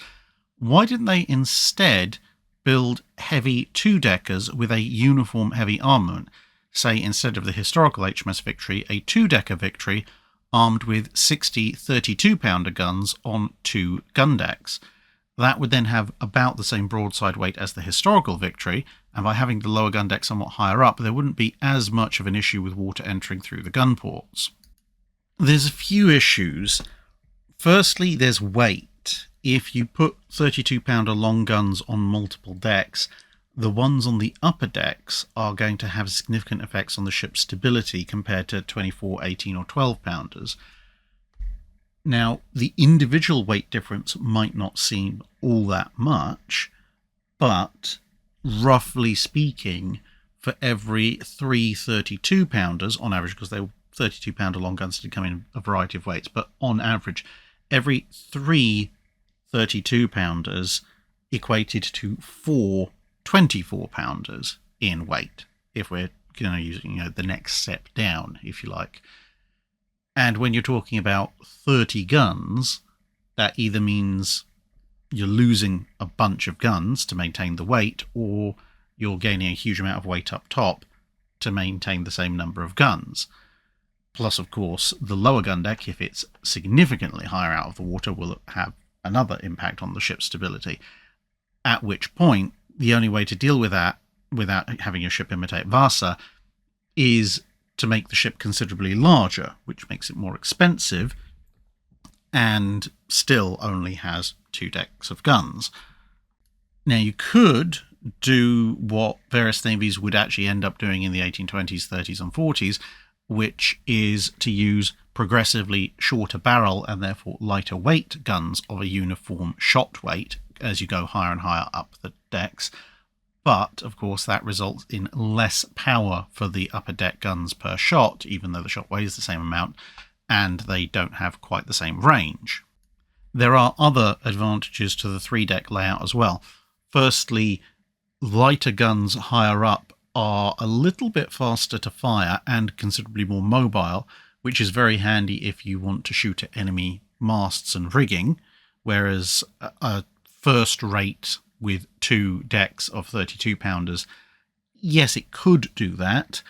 why didn't they instead build heavy two-deckers with a uniform heavy armament? Say, instead of the historical HMS Victory, a two-decker Victory armed with 60 32-pounder guns on 2 gun decks. That would then have about the same broadside weight as the historical Victory, and by having the lower gun deck somewhat higher up, there wouldn't be as much of an issue with water entering through the gun ports. There's a few issues. Firstly, there's weight. If you put 32-pounder long guns on multiple decks, the ones on the upper decks are going to have significant effects on the ship's stability compared to 24, 18 or 12-pounders. Now, the individual weight difference might not seem all that much, but roughly speaking, for every 3 32-pounders on average, because they were 32-pounder long guns did come in a variety of weights, but on average, every 3 32-pounders equated to 4 24-pounders in weight, if we're using the next step down, if you like. And when you're talking about 30 guns, that either means you're losing a bunch of guns to maintain the weight, or you're gaining a huge amount of weight up top to maintain the same number of guns. Plus, of course, the lower gun deck, if it's significantly higher out of the water, will have another impact on the ship's stability. At which point, the only way to deal with that, without having your ship imitate Vasa, is to make the ship considerably larger, which makes it more expensive, and still only has 2 decks of guns. Now, you could do what various navies would actually end up doing in the 1820s, 30s, and 40s, which is to use progressively shorter barrel and therefore lighter weight guns of a uniform shot weight as you go higher and higher up the decks. But, of course, that results in less power for the upper deck guns per shot, even though the shot weighs the same amount, and they don't have quite the same range. There are other advantages to the 3-deck layout as well. Firstly, lighter guns higher up are a little bit faster to fire and considerably more mobile, which is very handy if you want to shoot at enemy masts and rigging, whereas a first rate with 2 decks of 32-pounders, yes, it could do that,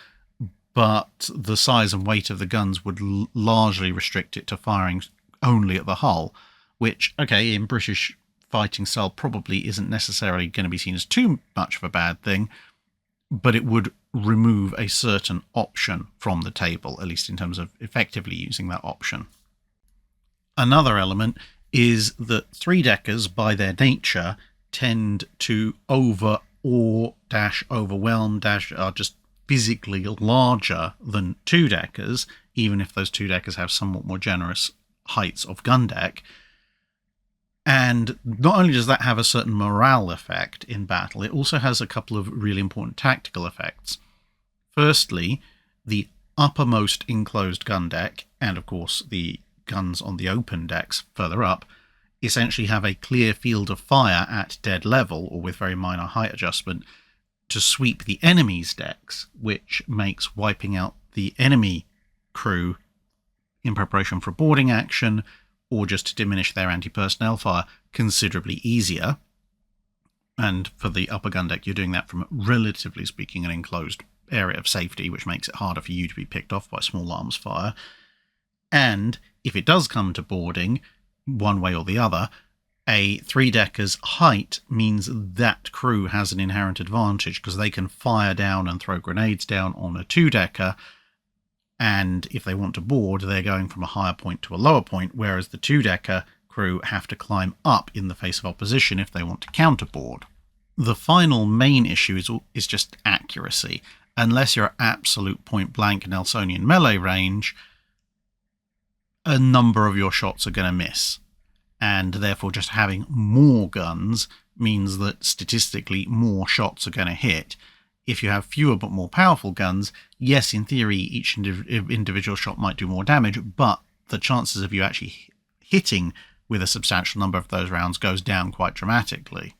but the size and weight of the guns would largely restrict it to firing only at the hull, which, okay, in British fighting style probably isn't necessarily going to be seen as too much of a bad thing, but it would remove a certain option from the table, at least in terms of effectively using that option. Another element is that 3-deckers, by their nature, tend to overwhelm are just physically larger than 2-deckers, even if those 2-deckers have somewhat more generous heights of gun deck. And not only does that have a certain morale effect in battle, it also has a couple of really important tactical effects. Firstly, the uppermost enclosed gun deck, and of course the guns on the open decks further up, essentially have a clear field of fire at dead level, or with very minor height adjustment, to sweep the enemy's decks, which makes wiping out the enemy crew in preparation for a boarding action, or just to diminish their anti-personnel fire, considerably easier. And for the upper gun deck, you're doing that from, relatively speaking, an enclosed area of safety, which makes it harder for you to be picked off by small arms fire. And if it does come to boarding, one way or the other, a 3-decker's height means that crew has an inherent advantage, because they can fire down and throw grenades down on a 2-decker, and if they want to board, they're going from a higher point to a lower point, whereas the 2-decker crew have to climb up in the face of opposition if they want to counterboard. The final main issue is just accuracy. Unless you're absolute point-blank Nelsonian melee range, a number of your shots are going to miss. And therefore just having more guns means that statistically more shots are going to hit. If you have fewer but more powerful guns, yes, in theory, each individual shot might do more damage, but the chances of you actually hitting with a substantial number of those rounds goes down quite dramatically.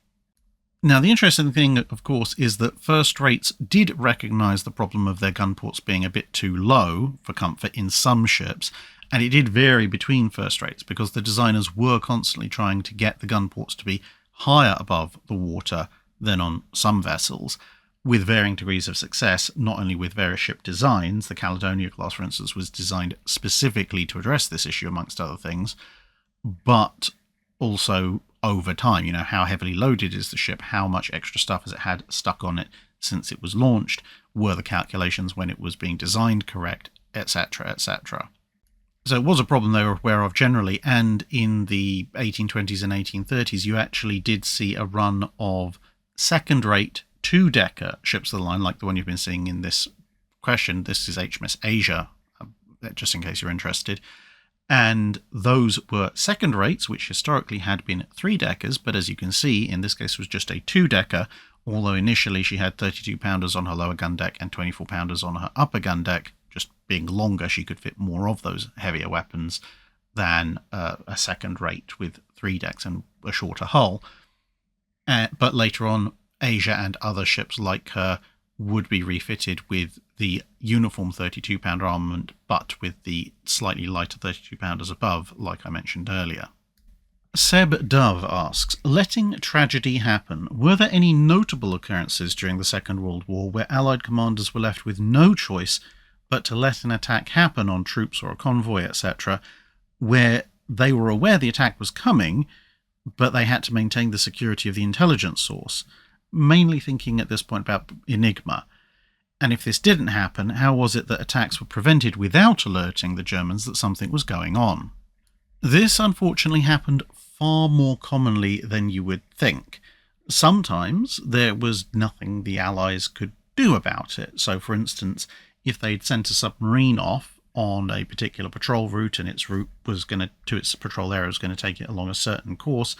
Now, the interesting thing, of course, is that first rates did recognise the problem of their gun ports being a bit too low for comfort in some ships, and it did vary between first rates, because the designers were constantly trying to get the gun ports to be higher above the water than on some vessels, with varying degrees of success, not only with various ship designs. The Caledonia class, for instance, was designed specifically to address this issue, amongst other things, but also over time. How heavily loaded is the ship? How much extra stuff has it had stuck on it since it was launched? Were the calculations when it was being designed correct? Etc., etc. So it was a problem they were aware of generally, and in the 1820s and 1830s, you actually did see a run of second-rate 2-decker ships of the line, like the one you've been seeing in this question. This is HMS Asia, just in case you're interested. And those were second rates, which historically had been 3-deckers, but as you can see, in this case was just a 2-decker, although initially she had 32-pounders on her lower gun deck and 24-pounders on her upper gun deck. Just being longer, she could fit more of those heavier weapons than a second rate with 3 decks and a shorter hull. But later on, Asia and other ships like her would be refitted with the uniform 32-pounder armament, but with the slightly lighter 32-pounders above, like I mentioned earlier. Seb Dove asks, letting tragedy happen, were there any notable occurrences during the Second World War where Allied commanders were left with no choice but to let an attack happen on troops or a convoy, etc., where they were aware the attack was coming, but they had to maintain the security of the intelligence source? Mainly thinking at this point about Enigma. And if this didn't happen, how was it that attacks were prevented without alerting the Germans that something was going on? This unfortunately happened far more commonly than you would think. Sometimes there was nothing the Allies could do about it. So, for instance, if they'd sent a submarine off on a particular patrol route and its route was its patrol area was going to take it along a certain course,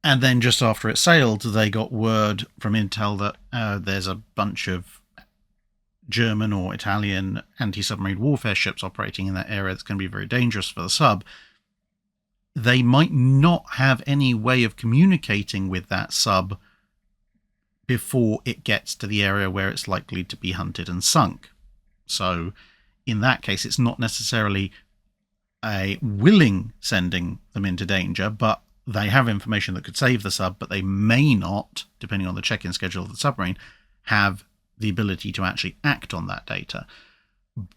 and then just after it sailed, they got word from Intel that there's a bunch of German or Italian anti-submarine warfare ships operating in that area that's going to be very dangerous for the sub. They might not have any way of communicating with that sub before it gets to the area where it's likely to be hunted and sunk. So in that case, it's not necessarily a willing sending them into danger, but they have information that could save the sub, but they may not, depending on the check-in schedule of the submarine, have the ability to actually act on that data.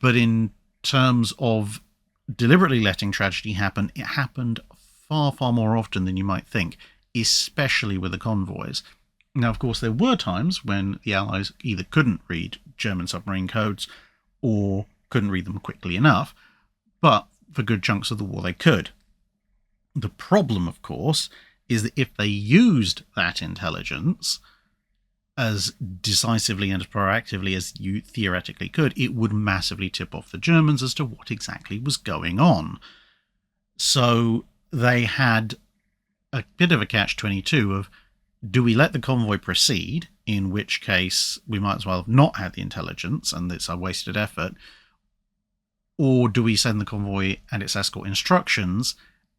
But in terms of deliberately letting tragedy happen, it happened far, far more often than you might think, especially with the convoys. Now, of course, there were times when the Allies either couldn't read German submarine codes or couldn't read them quickly enough, but for good chunks of the war they could. The problem, of course, is that if they used that intelligence as decisively and as proactively as you theoretically could, it would massively tip off the Germans as to what exactly was going on. So they had a bit of a catch-22 of, do we let the convoy proceed, in which case we might as well have not had the intelligence and it's a wasted effort, or do we send the convoy and its escort instructions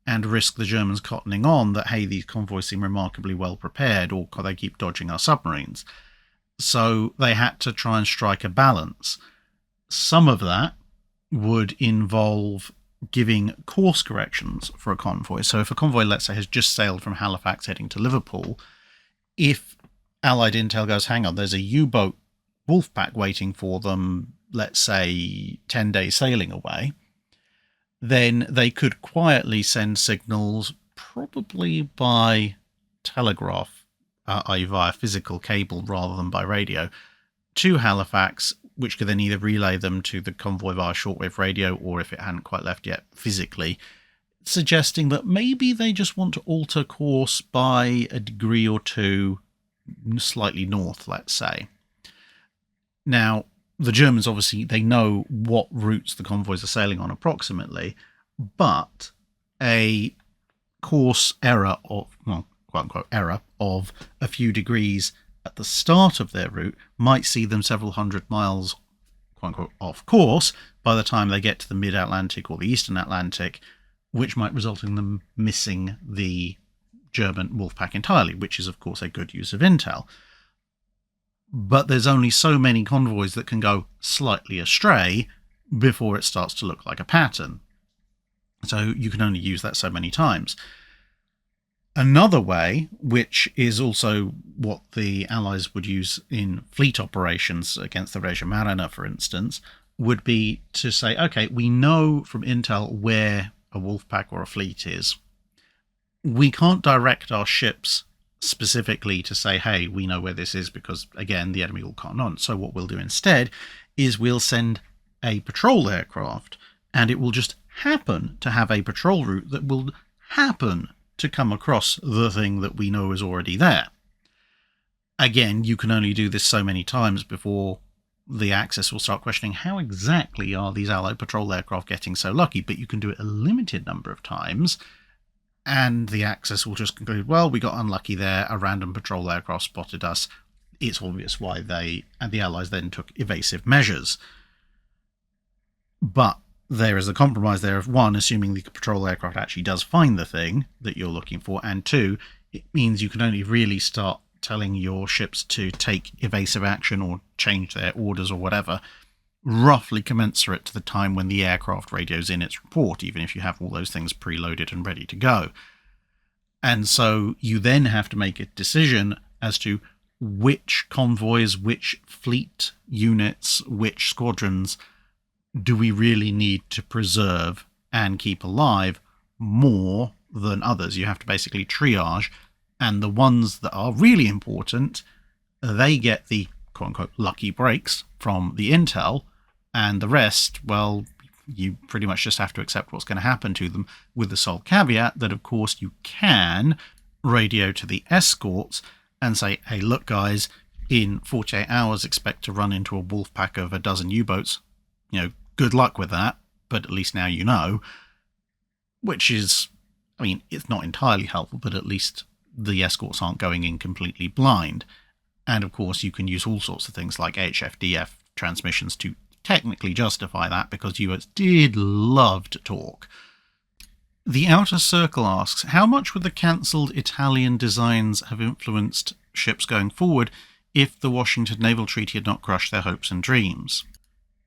and risk the Germans cottoning on that, hey, these convoys seem remarkably well prepared, or they keep dodging our submarines? So they had to try and strike a balance. Some of that would involve giving course corrections for a convoy. So if a convoy, let's say, has just sailed from Halifax heading to Liverpool, if Allied intel goes, hang on, there's a U-boat wolf pack waiting for them, let's say 10 days sailing away, then they could quietly send signals, probably by telegraph, i.e. via physical cable rather than by radio, to Halifax, which could then either relay them to the convoy via shortwave radio, or if it hadn't quite left yet, physically, suggesting that maybe they just want to alter course by a degree or two slightly north, let's say. Now, the Germans, obviously, they know what routes the convoys are sailing on approximately, but a course error of, well, quote-unquote error of a few degrees at the start of their route might see them several hundred miles, quote-unquote, off course by the time they get to the mid-Atlantic or the eastern Atlantic, which might result in them missing the German Wolfpack entirely, which is, of course, a good use of intel. But there's only so many convoys that can go slightly astray before it starts to look like a pattern. So you can only use that so many times. Another way, which is also what the Allies would use in fleet operations against the Regia Marina, for instance, would be to say, okay, we know from intel where a Wolfpack or a fleet is. We can't direct our ships specifically to say, hey, we know where this is because, again, the enemy will cotton on. So what we'll do instead is we'll send a patrol aircraft, and it will just happen to have a patrol route that will happen to come across the thing that we know is already there. Again, you can only do this so many times before the Axis will start questioning how exactly are these Allied patrol aircraft getting so lucky, but you can do it a limited number of times, and the Axis will just conclude, well, we got unlucky there, a random patrol aircraft spotted us. It's obvious why they and the Allies then took evasive measures. But there is a compromise there of, one, assuming the patrol aircraft actually does find the thing that you're looking for, and two, it means you can only really start telling your ships to take evasive action or change their orders or whatever, roughly commensurate to the time when the aircraft radios in its report, even if you have all those things preloaded and ready to go. And so you then have to make a decision as to which convoys, which fleet units, which squadrons do we really need to preserve and keep alive more than others. You have to basically triage, and the ones that are really important, they get the quote-unquote lucky breaks from the intel, and the rest, well, you pretty much just have to accept what's going to happen to them, with the sole caveat that, of course, you can radio to the escorts and say, hey, look, guys, in 48 hours, expect to run into a wolf pack of a dozen U-boats. Good luck with that, but at least now you know. Which is, I mean, it's not entirely helpful, but at least the escorts aren't going in completely blind. And, of course, you can use all sorts of things like HFDF transmissions to technically justify that, because US did love to talk. The Outer Circle asks, how much would the cancelled Italian designs have influenced ships going forward if the Washington Naval Treaty had not crushed their hopes and dreams?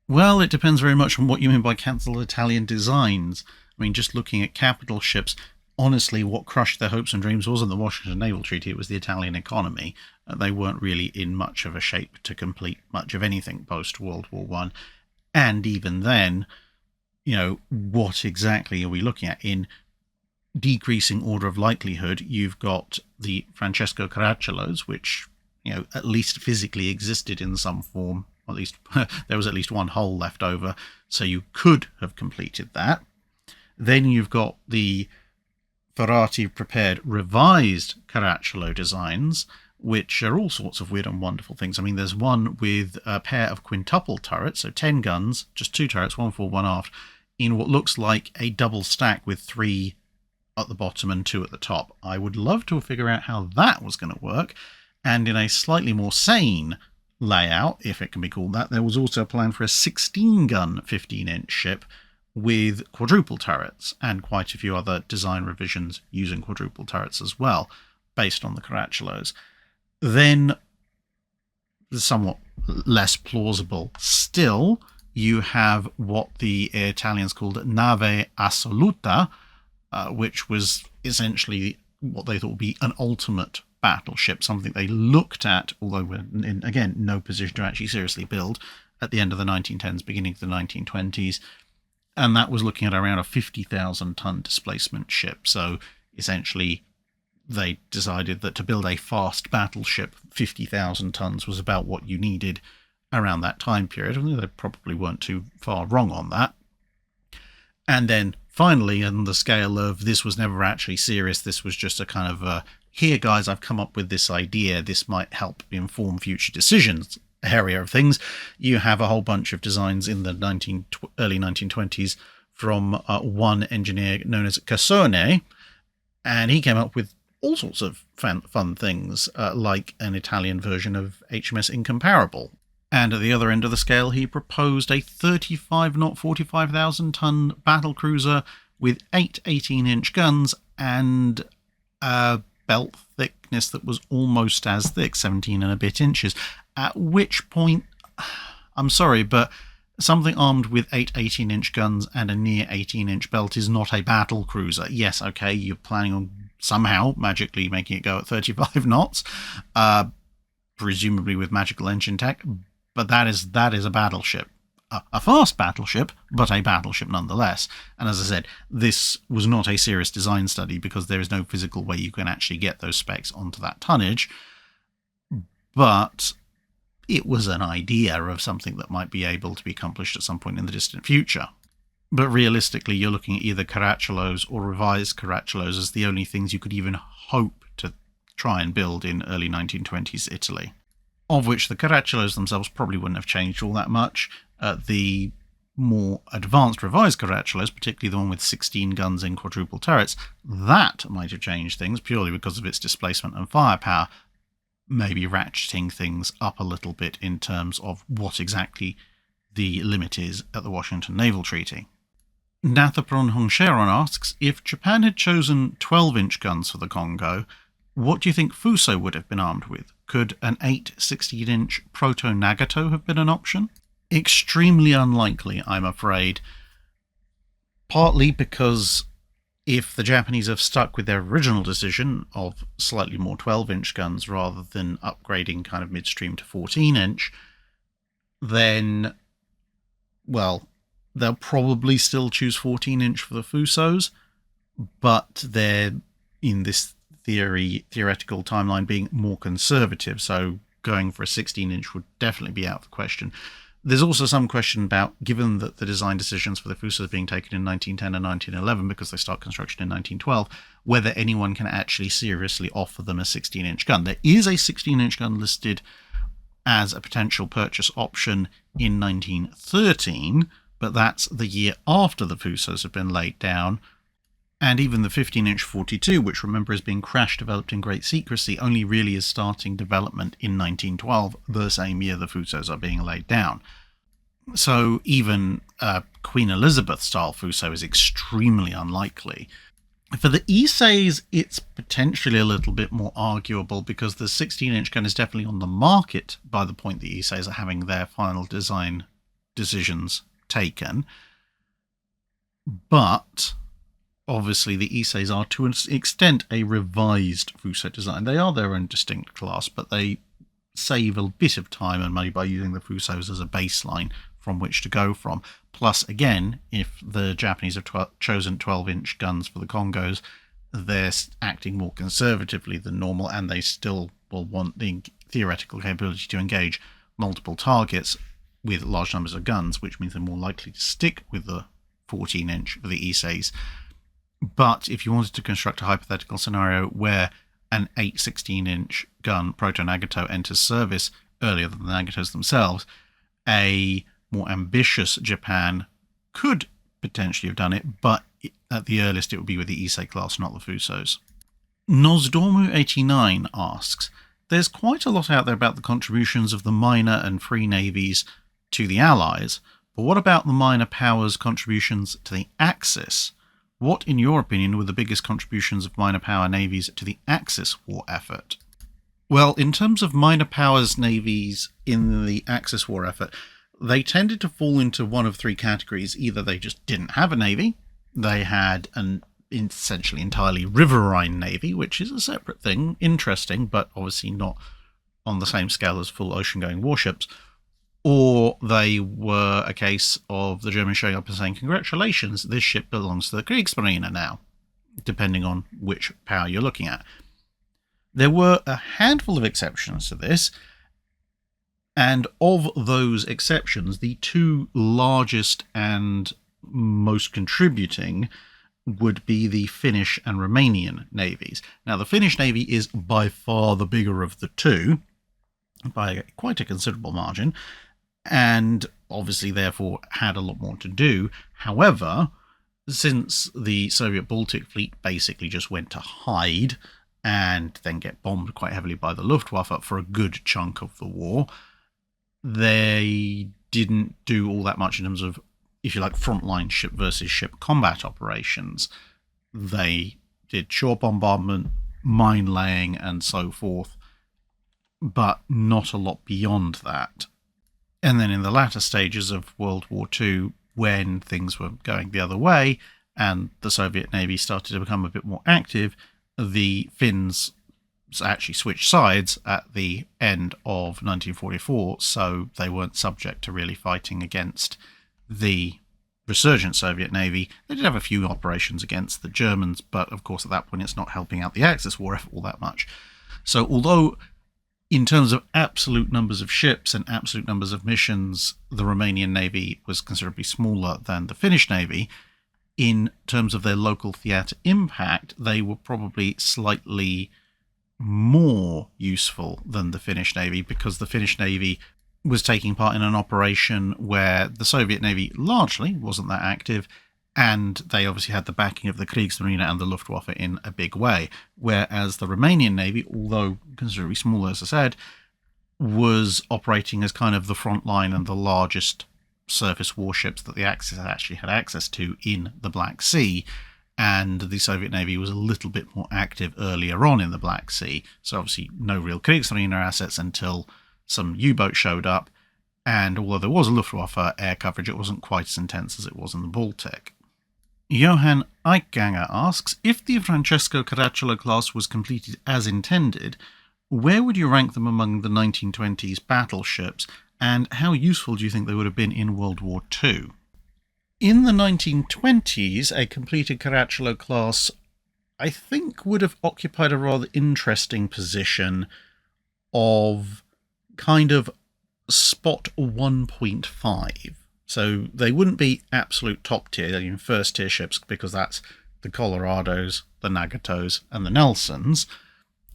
Well, it depends very much on what you mean by cancelled Italian designs. I mean, just looking at capital ships, honestly, what crushed their hopes and dreams wasn't the Washington Naval Treaty, it was the Italian economy. They weren't really in much of a shape to complete much of anything post-World War I. And even then, what exactly are we looking at? In decreasing order of likelihood, you've got the Francesco Caracciolos, which, at least physically existed in some form. At least there was at least one hull left over, so you could have completed that. Then you've got the Ferrati prepared revised Caracciolo designs, which are all sorts of weird and wonderful things. I mean, there's one with a pair of quintuple turrets, so 10 guns, just 2 turrets, 1 fore, 1 aft, in what looks like a double stack with 3 at the bottom and 2 at the top. I would love to figure out how that was going to work. And in a slightly more sane layout, if it can be called that, there was also a plan for a 16-gun 15-inch ship with quadruple turrets, and quite a few other design revisions using quadruple turrets as well, based on the Caracciolos. Then, somewhat less plausible still, you have what the Italians called nave assoluta, which was essentially what they thought would be an ultimate battleship, something they looked at, although we're in, again, no position to actually seriously build, at the end of the 1910s, beginning of the 1920s. And that was looking at around a 50,000-ton displacement ship. So essentially, they decided that to build a fast battleship, 50,000 tons was about what you needed around that time period. I mean, they probably weren't too far wrong on that. And then finally, on the scale of this was never actually serious, this was just a kind of a, here guys, I've come up with this idea, this might help inform future decisions area of things. You have a whole bunch of designs in the early 1920s from one engineer known as Cassone, and he came up with all sorts of fun things, like an Italian version of HMS Incomparable. And at the other end of the scale, he proposed a 35-knot, 45,000-ton battlecruiser with 8 18-inch guns and a belt thickness that was almost as thick, 17 and a bit inches. At which point, I'm sorry, but something armed with 8 18-inch guns and a near 18-inch belt is not a battle cruiser. Yes, okay, you're planning on somehow magically making it go at 35 knots, presumably with magical engine tech, but that is a battleship. A fast battleship, but a battleship nonetheless. And as I said, this was not a serious design study because there is no physical way you can actually get those specs onto that tonnage. But it was an idea of something that might be able to be accomplished at some point in the distant future. But realistically, you're looking at either Caracciolos or revised Caracciolos as the only things you could even hope to try and build in early 1920s Italy. Of which the Caracciolos themselves probably wouldn't have changed all that much. The more advanced revised Caracciolo's, particularly the one with 16 guns in quadruple turrets, that might have changed things purely because of its displacement and firepower, maybe ratcheting things up a little bit in terms of what exactly the limit is at the Washington Naval Treaty. Nathapron Hongcheron asks, if Japan had chosen 12-inch guns for the Kongo, what do you think Fuso would have been armed with? Could an 8 16-inch proto-Nagato have been an option? Extremely unlikely, I'm afraid. Partly because if the Japanese have stuck with their original decision of slightly more 12-inch guns rather than upgrading kind of midstream to 14-inch, then, well, they'll probably still choose 14-inch for the Fusos, but they're, in this theoretical timeline, being more conservative, so going for a 16-inch would definitely be out of the question. There's also some question about, given that the design decisions for the Fusos are being taken in 1910 and 1911 because they start construction in 1912, whether anyone can actually seriously offer them a 16-inch gun. There is a 16-inch gun listed as a potential purchase option in 1913, but that's the year after the Fusos have been laid down. And even the 15-inch 42, which remember is being crash developed in great secrecy, only really is starting development in 1912, the same year the Fusos are being laid down. So even Queen Elizabeth-style Fuso is extremely unlikely. For the Issei's, it's potentially a little bit more arguable because the 16-inch gun is definitely on the market by the point the Issei's are having their final design decisions taken. But obviously the Issei's are to an extent a revised Fuso design. They are their own distinct class, but they save a bit of time and money by using the Fusos as a baseline from which to go from. Plus, again, if the Japanese have chosen 12-inch guns for the Congos, they're acting more conservatively than normal, and they still will want the theoretical capability to engage multiple targets with large numbers of guns, which means they're more likely to stick with the 14-inch for the Issei's. But if you wanted to construct a hypothetical scenario where an 8 16-inch gun, proto-Nagato, enters service earlier than the Nagatos themselves, a more ambitious Japan could potentially have done it, but at the earliest it would be with the Issei class, not the Fusos. Nosdormu89 asks, there's quite a lot out there about the contributions of the minor and free navies to the Allies, but what about the minor powers' contributions to the Axis? What, in your opinion, were the biggest contributions of minor power navies to the Axis war effort? Well, in terms of minor powers navies in the Axis war effort, they tended to fall into one of three categories. Either they just didn't have a navy, they had an essentially entirely riverine navy, which is a separate thing, interesting, but obviously not on the same scale as full ocean-going warships, or they were a case of the Germans showing up and saying, congratulations, this ship belongs to the Kriegsmarine now, depending on which power you're looking at. There were a handful of exceptions to this, and of those exceptions, the two largest and most contributing would be the Finnish and Romanian navies. Now, the Finnish navy is by far the bigger of the two, by quite a considerable margin, and obviously therefore had a lot more to do. However, since the Soviet Baltic fleet basically just went to hide and then get bombed quite heavily by the Luftwaffe for a good chunk of the war, they didn't do all that much in terms of, if you like, frontline ship versus ship combat operations. They did shore bombardment, mine laying, and so forth, but not a lot beyond that. And then in the latter stages of World War II, when things were going the other way and the Soviet Navy started to become a bit more active, the Finns actually switched sides at the end of 1944, so they weren't subject to really fighting against the resurgent Soviet Navy. They did have a few operations against the Germans, but of course at that point it's not helping out the Axis war effort all that much. So although in terms of absolute numbers of ships and absolute numbers of missions, the Romanian Navy was considerably smaller than the Finnish Navy, in terms of their local theatre impact, they were probably slightly more useful than the Finnish Navy, because the Finnish Navy was taking part in an operation where the Soviet Navy largely wasn't that active, and they obviously had the backing of the Kriegsmarine and the Luftwaffe in a big way, whereas the Romanian Navy, although considerably smaller, as I said, was operating as kind of the front line and the largest surface warships that the Axis actually had access to in the Black Sea, and the Soviet Navy was a little bit more active earlier on in the Black Sea, so obviously no real Kriegsmarine assets until some U-boats showed up, and although there was a Luftwaffe air coverage, it wasn't quite as intense as it was in the Baltic. Johann Eichganger asks, if the Francesco Caracciolo class was completed as intended, where would you rank them among the 1920s battleships, and how useful do you think they would have been in World War II? In the 1920s, a completed Caracciolo class, I think, would have occupied a rather interesting position of kind of spot 1.5. So they wouldn't be absolute top tier, they're first tier ships, because that's the Colorados, the Nagatos, and the Nelsons.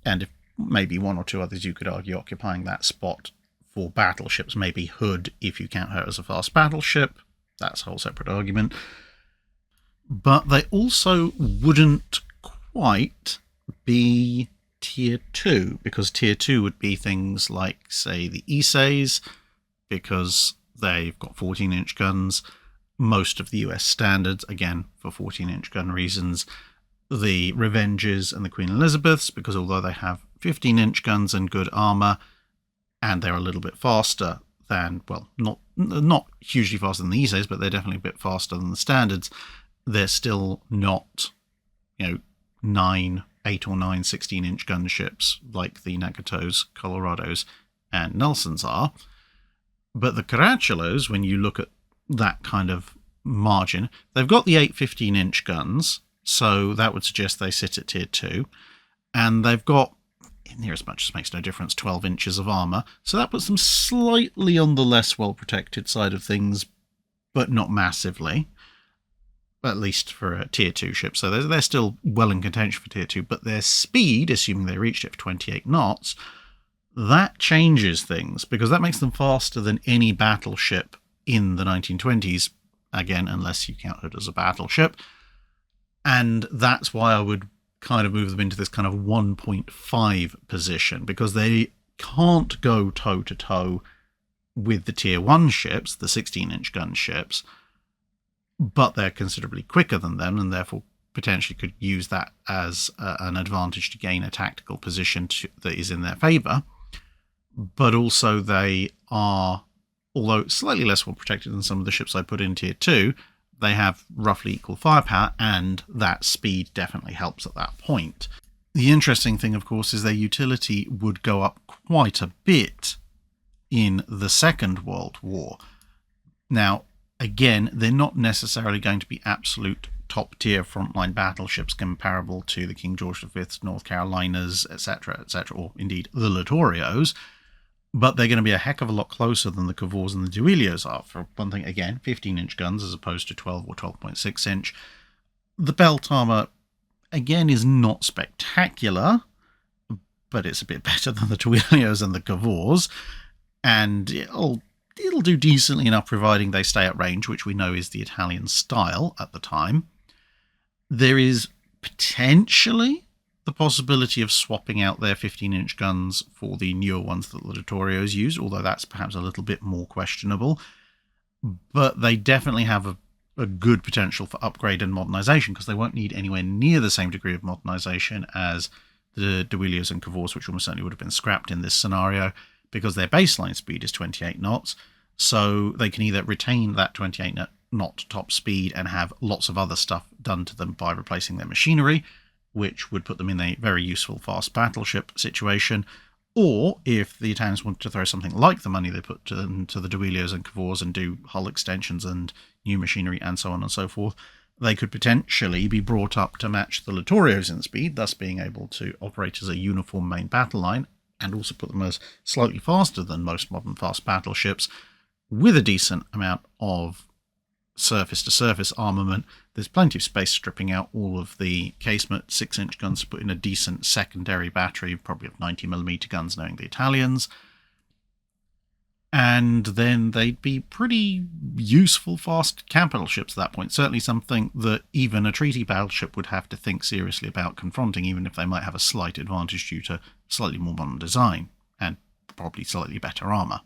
And if maybe one or two others you could argue occupying that spot for battleships, maybe Hood if you count her as a fast battleship. That's a whole separate argument. But they also wouldn't quite be tier 2, because tier 2 would be things like, say, the Iseis, because they've got 14-inch guns, most of the US standards, again, for 14-inch gun reasons, the Revenges and the Queen Elizabeths, because although they have 15-inch guns and good armour, and they're a little bit faster than, well, not hugely faster than the Iseis, but they're definitely a bit faster than the standards, they're still not, 8 or 9 16-inch gunships like the Nagatos, Colorados, and Nelsons are. But the Caracciolo's, when you look at that kind of margin, they've got the 8 15-inch guns, so that would suggest they sit at tier 2, and they've got, in here as much as makes no difference, 12 inches of armour, so that puts them slightly on the less well-protected side of things, but not massively, at least for a tier 2 ship. So they're still well in contention for tier 2, but their speed, assuming they reached it for 28 knots, that changes things, because that makes them faster than any battleship in the 1920s, again, unless you count it as a battleship. And that's why I would kind of move them into this kind of 1.5 position, because they can't go toe-to-toe with the tier 1 ships, the 16-inch gun ships, but they're considerably quicker than them, and therefore potentially could use that as an advantage to gain a tactical position that is in their favour. But also they are, although slightly less well protected than some of the ships I put in tier 2, they have roughly equal firepower, and that speed definitely helps at that point. The interesting thing, of course, is their utility would go up quite a bit in the Second World War. Now, again, they're not necessarily going to be absolute top-tier frontline battleships comparable to the King George V's, North Carolinas, etc., or indeed the Littorios, but they're going to be a heck of a lot closer than the Cavors and the Duilios are. For one thing, again, 15-inch guns as opposed to 12 or 12.6-inch. The belt armour, again, is not spectacular, but it's a bit better than the Duilios and the Cavors, and it'll do decently enough providing they stay at range, which we know is the Italian style at the time. There is potentially the possibility of swapping out their 15-inch guns for the newer ones that the Littorios use, although that's perhaps a little bit more questionable. But they definitely have a good potential for upgrade and modernisation, because they won't need anywhere near the same degree of modernisation as the Duilios and Cavors, which almost certainly would have been scrapped in this scenario, because their baseline speed is 28 knots, so they can either retain that 28 knot top speed and have lots of other stuff done to them by replacing their machinery, which would put them in a very useful fast battleship situation, or if the Italians wanted to throw something like the money they put into the Duilios and Cavors and do hull extensions and new machinery and so on and so forth, they could potentially be brought up to match the Littorios in speed, thus being able to operate as a uniform main battle line, and also put them as slightly faster than most modern fast battleships, with a decent amount of surface-to-surface armament. There's plenty of space stripping out all of the casement 6-inch guns to put in a decent secondary battery, probably of 90mm guns, knowing the Italians. And then they'd be pretty useful fast capital ships at that point. Certainly something that even a treaty battleship would have to think seriously about confronting, even if they might have a slight advantage due to slightly more modern design and probably slightly better armour.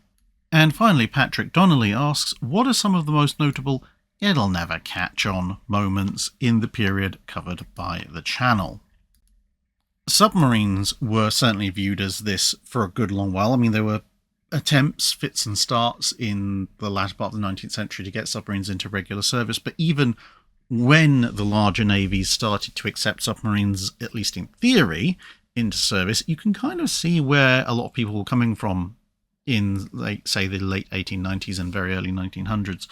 And finally, Patrick Donnelly asks, what are some of the most notable "it'll never catch on" moments in the period covered by the channel? Submarines were certainly viewed as this for a good long while. I mean, there were attempts, fits and starts in the latter part of the 19th century to get submarines into regular service, but even when the larger navies started to accept submarines, at least in theory, into service, you can kind of see where a lot of people were coming from in, say, the late 1890s and very early 1900s,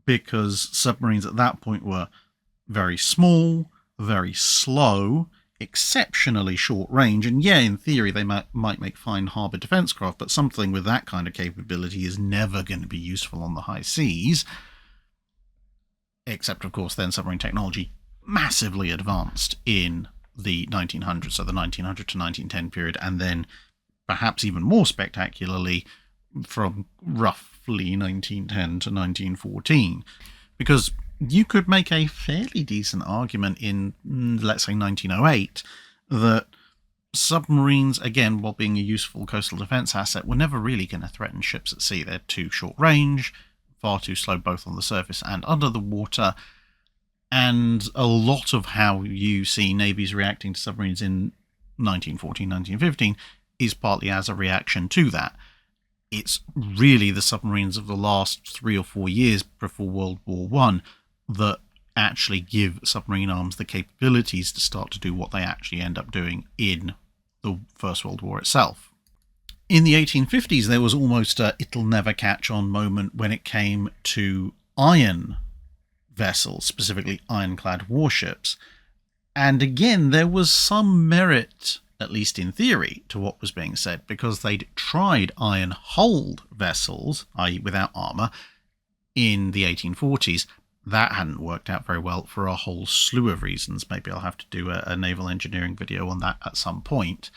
because submarines at that point were very small, very slow, exceptionally short range, and yeah, in theory they might make fine harbour defence craft, but something with that kind of capability is never going to be useful on the high seas, except of course then submarine technology massively advanced in the 1900s, so the 1900 to 1910 period, and then perhaps even more spectacularly from roughly 1910 to 1914, because you could make a fairly decent argument in, let's say, 1908, that submarines, again, while being a useful coastal defence asset, were never really going to threaten ships at sea. They're too short range, far too slow both on the surface and under the water, and a lot of how you see navies reacting to submarines in 1914, 1915 is partly as a reaction to that. It's really the submarines of the last 3 or 4 years before World War I that actually give submarine arms the capabilities to start to do what they actually end up doing in the First World War itself. In the 1850s, there was almost a "it'll never catch on" moment when it came to iron vessels, specifically ironclad warships. And again, there was some merit, at least in theory, to what was being said, because they'd tried iron-hulled vessels, i.e. without armour, in the 1840s. That hadn't worked out very well for a whole slew of reasons. Maybe I'll have to do a naval engineering video on that at some point.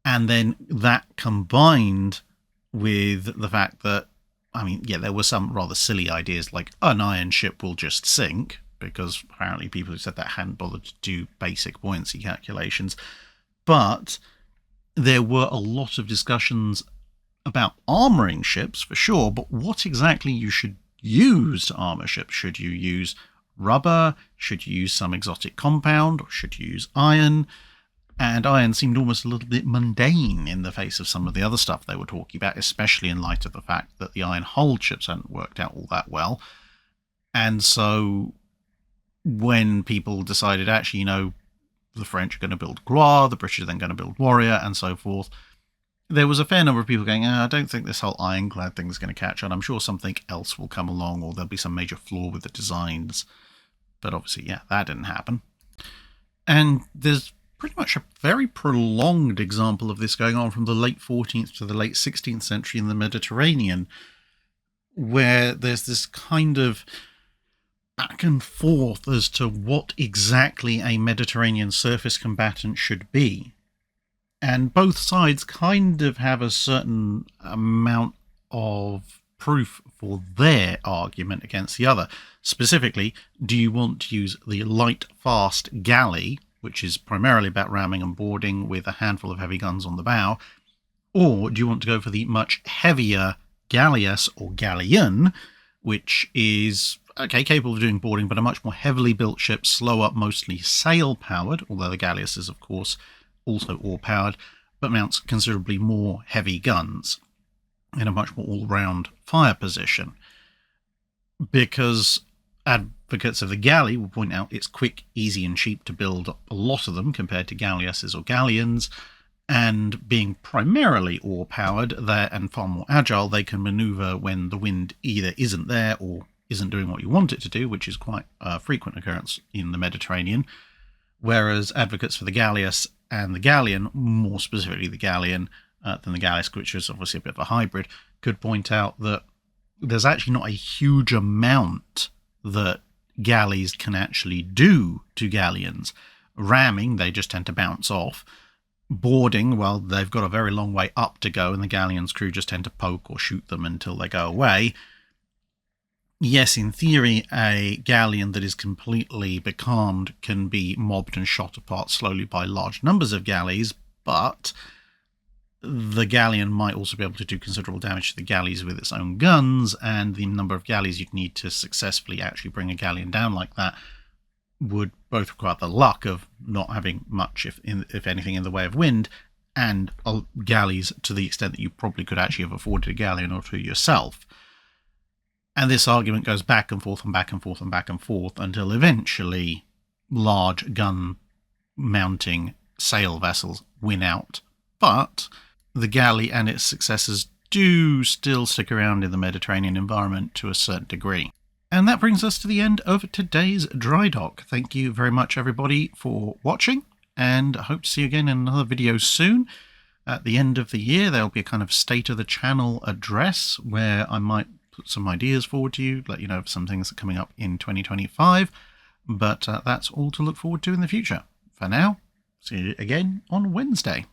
And then that combined with the fact that, I mean, yeah, there were some rather silly ideas like an iron ship will just sink, because apparently people who said that hadn't bothered to do basic buoyancy calculations. But there were a lot of discussions about armouring ships, for sure, but what exactly you should use to armour ships. Should you use rubber? Should you use some exotic compound? Or should you use iron? And iron seemed almost a little bit mundane in the face of some of the other stuff they were talking about, especially in light of the fact that the iron-hulled ships hadn't worked out all that well. And so when people decided, actually, the French are going to build Gloire, the British are then going to build Warrior, and so forth, there was a fair number of people going, I don't think this whole ironclad thing is going to catch on. I'm sure something else will come along, or there'll be some major flaw with the designs. But obviously, yeah, that didn't happen. And there's pretty much a very prolonged example of this going on from the late 14th to the late 16th century in the Mediterranean, where there's this kind of back and forth as to what exactly a Mediterranean surface combatant should be. And both sides kind of have a certain amount of proof for their argument against the other. Specifically, do you want to use the light, fast galley, which is primarily about ramming and boarding with a handful of heavy guns on the bow, or do you want to go for the much heavier galleass or galleon, which is, okay, capable of doing boarding, but a much more heavily built ship, slower, mostly sail-powered, although the galleass is, of course, also oar-powered, but mounts considerably more heavy guns in a much more all-round fire position. Because advocates of the galley will point out it's quick, easy, and cheap to build a lot of them compared to galleasses or galleons, and being primarily oar-powered and far more agile, they can manoeuvre when the wind either isn't there or isn't doing what you want it to do, which is quite a frequent occurrence in the Mediterranean, whereas advocates for the galleass and the galleon, more specifically the galleon than the galleass, which is obviously a bit of a hybrid, could point out that there's actually not a huge amount that galleys can actually do to galleons. Ramming, they just tend to bounce off. boarding, well, they've got a very long way up to go, and the galleon's crew just tend to poke or shoot them until they go away. Yes, in theory, a galleon that is completely becalmed can be mobbed and shot apart slowly by large numbers of galleys, but the galleon might also be able to do considerable damage to the galleys with its own guns, and the number of galleys you'd need to successfully actually bring a galleon down like that would both require the luck of not having much, if anything, in the way of wind, and galleys to the extent that you probably could actually have afforded a galleon or two yourself. And this argument goes back and forth and back and forth and back and forth until eventually large gun-mounting sail vessels win out. But the galley and its successors do still stick around in the Mediterranean environment to a certain degree. And that brings us to the end of today's Dry Dock. Thank you very much, everybody, for watching, and I hope to see you again in another video soon. At the end of the year, there'll be a kind of state of the channel address where I might put some ideas forward to you, let you know of some things that are coming up in 2025, but that's all to look forward to in the future. For now, see you again on Wednesday.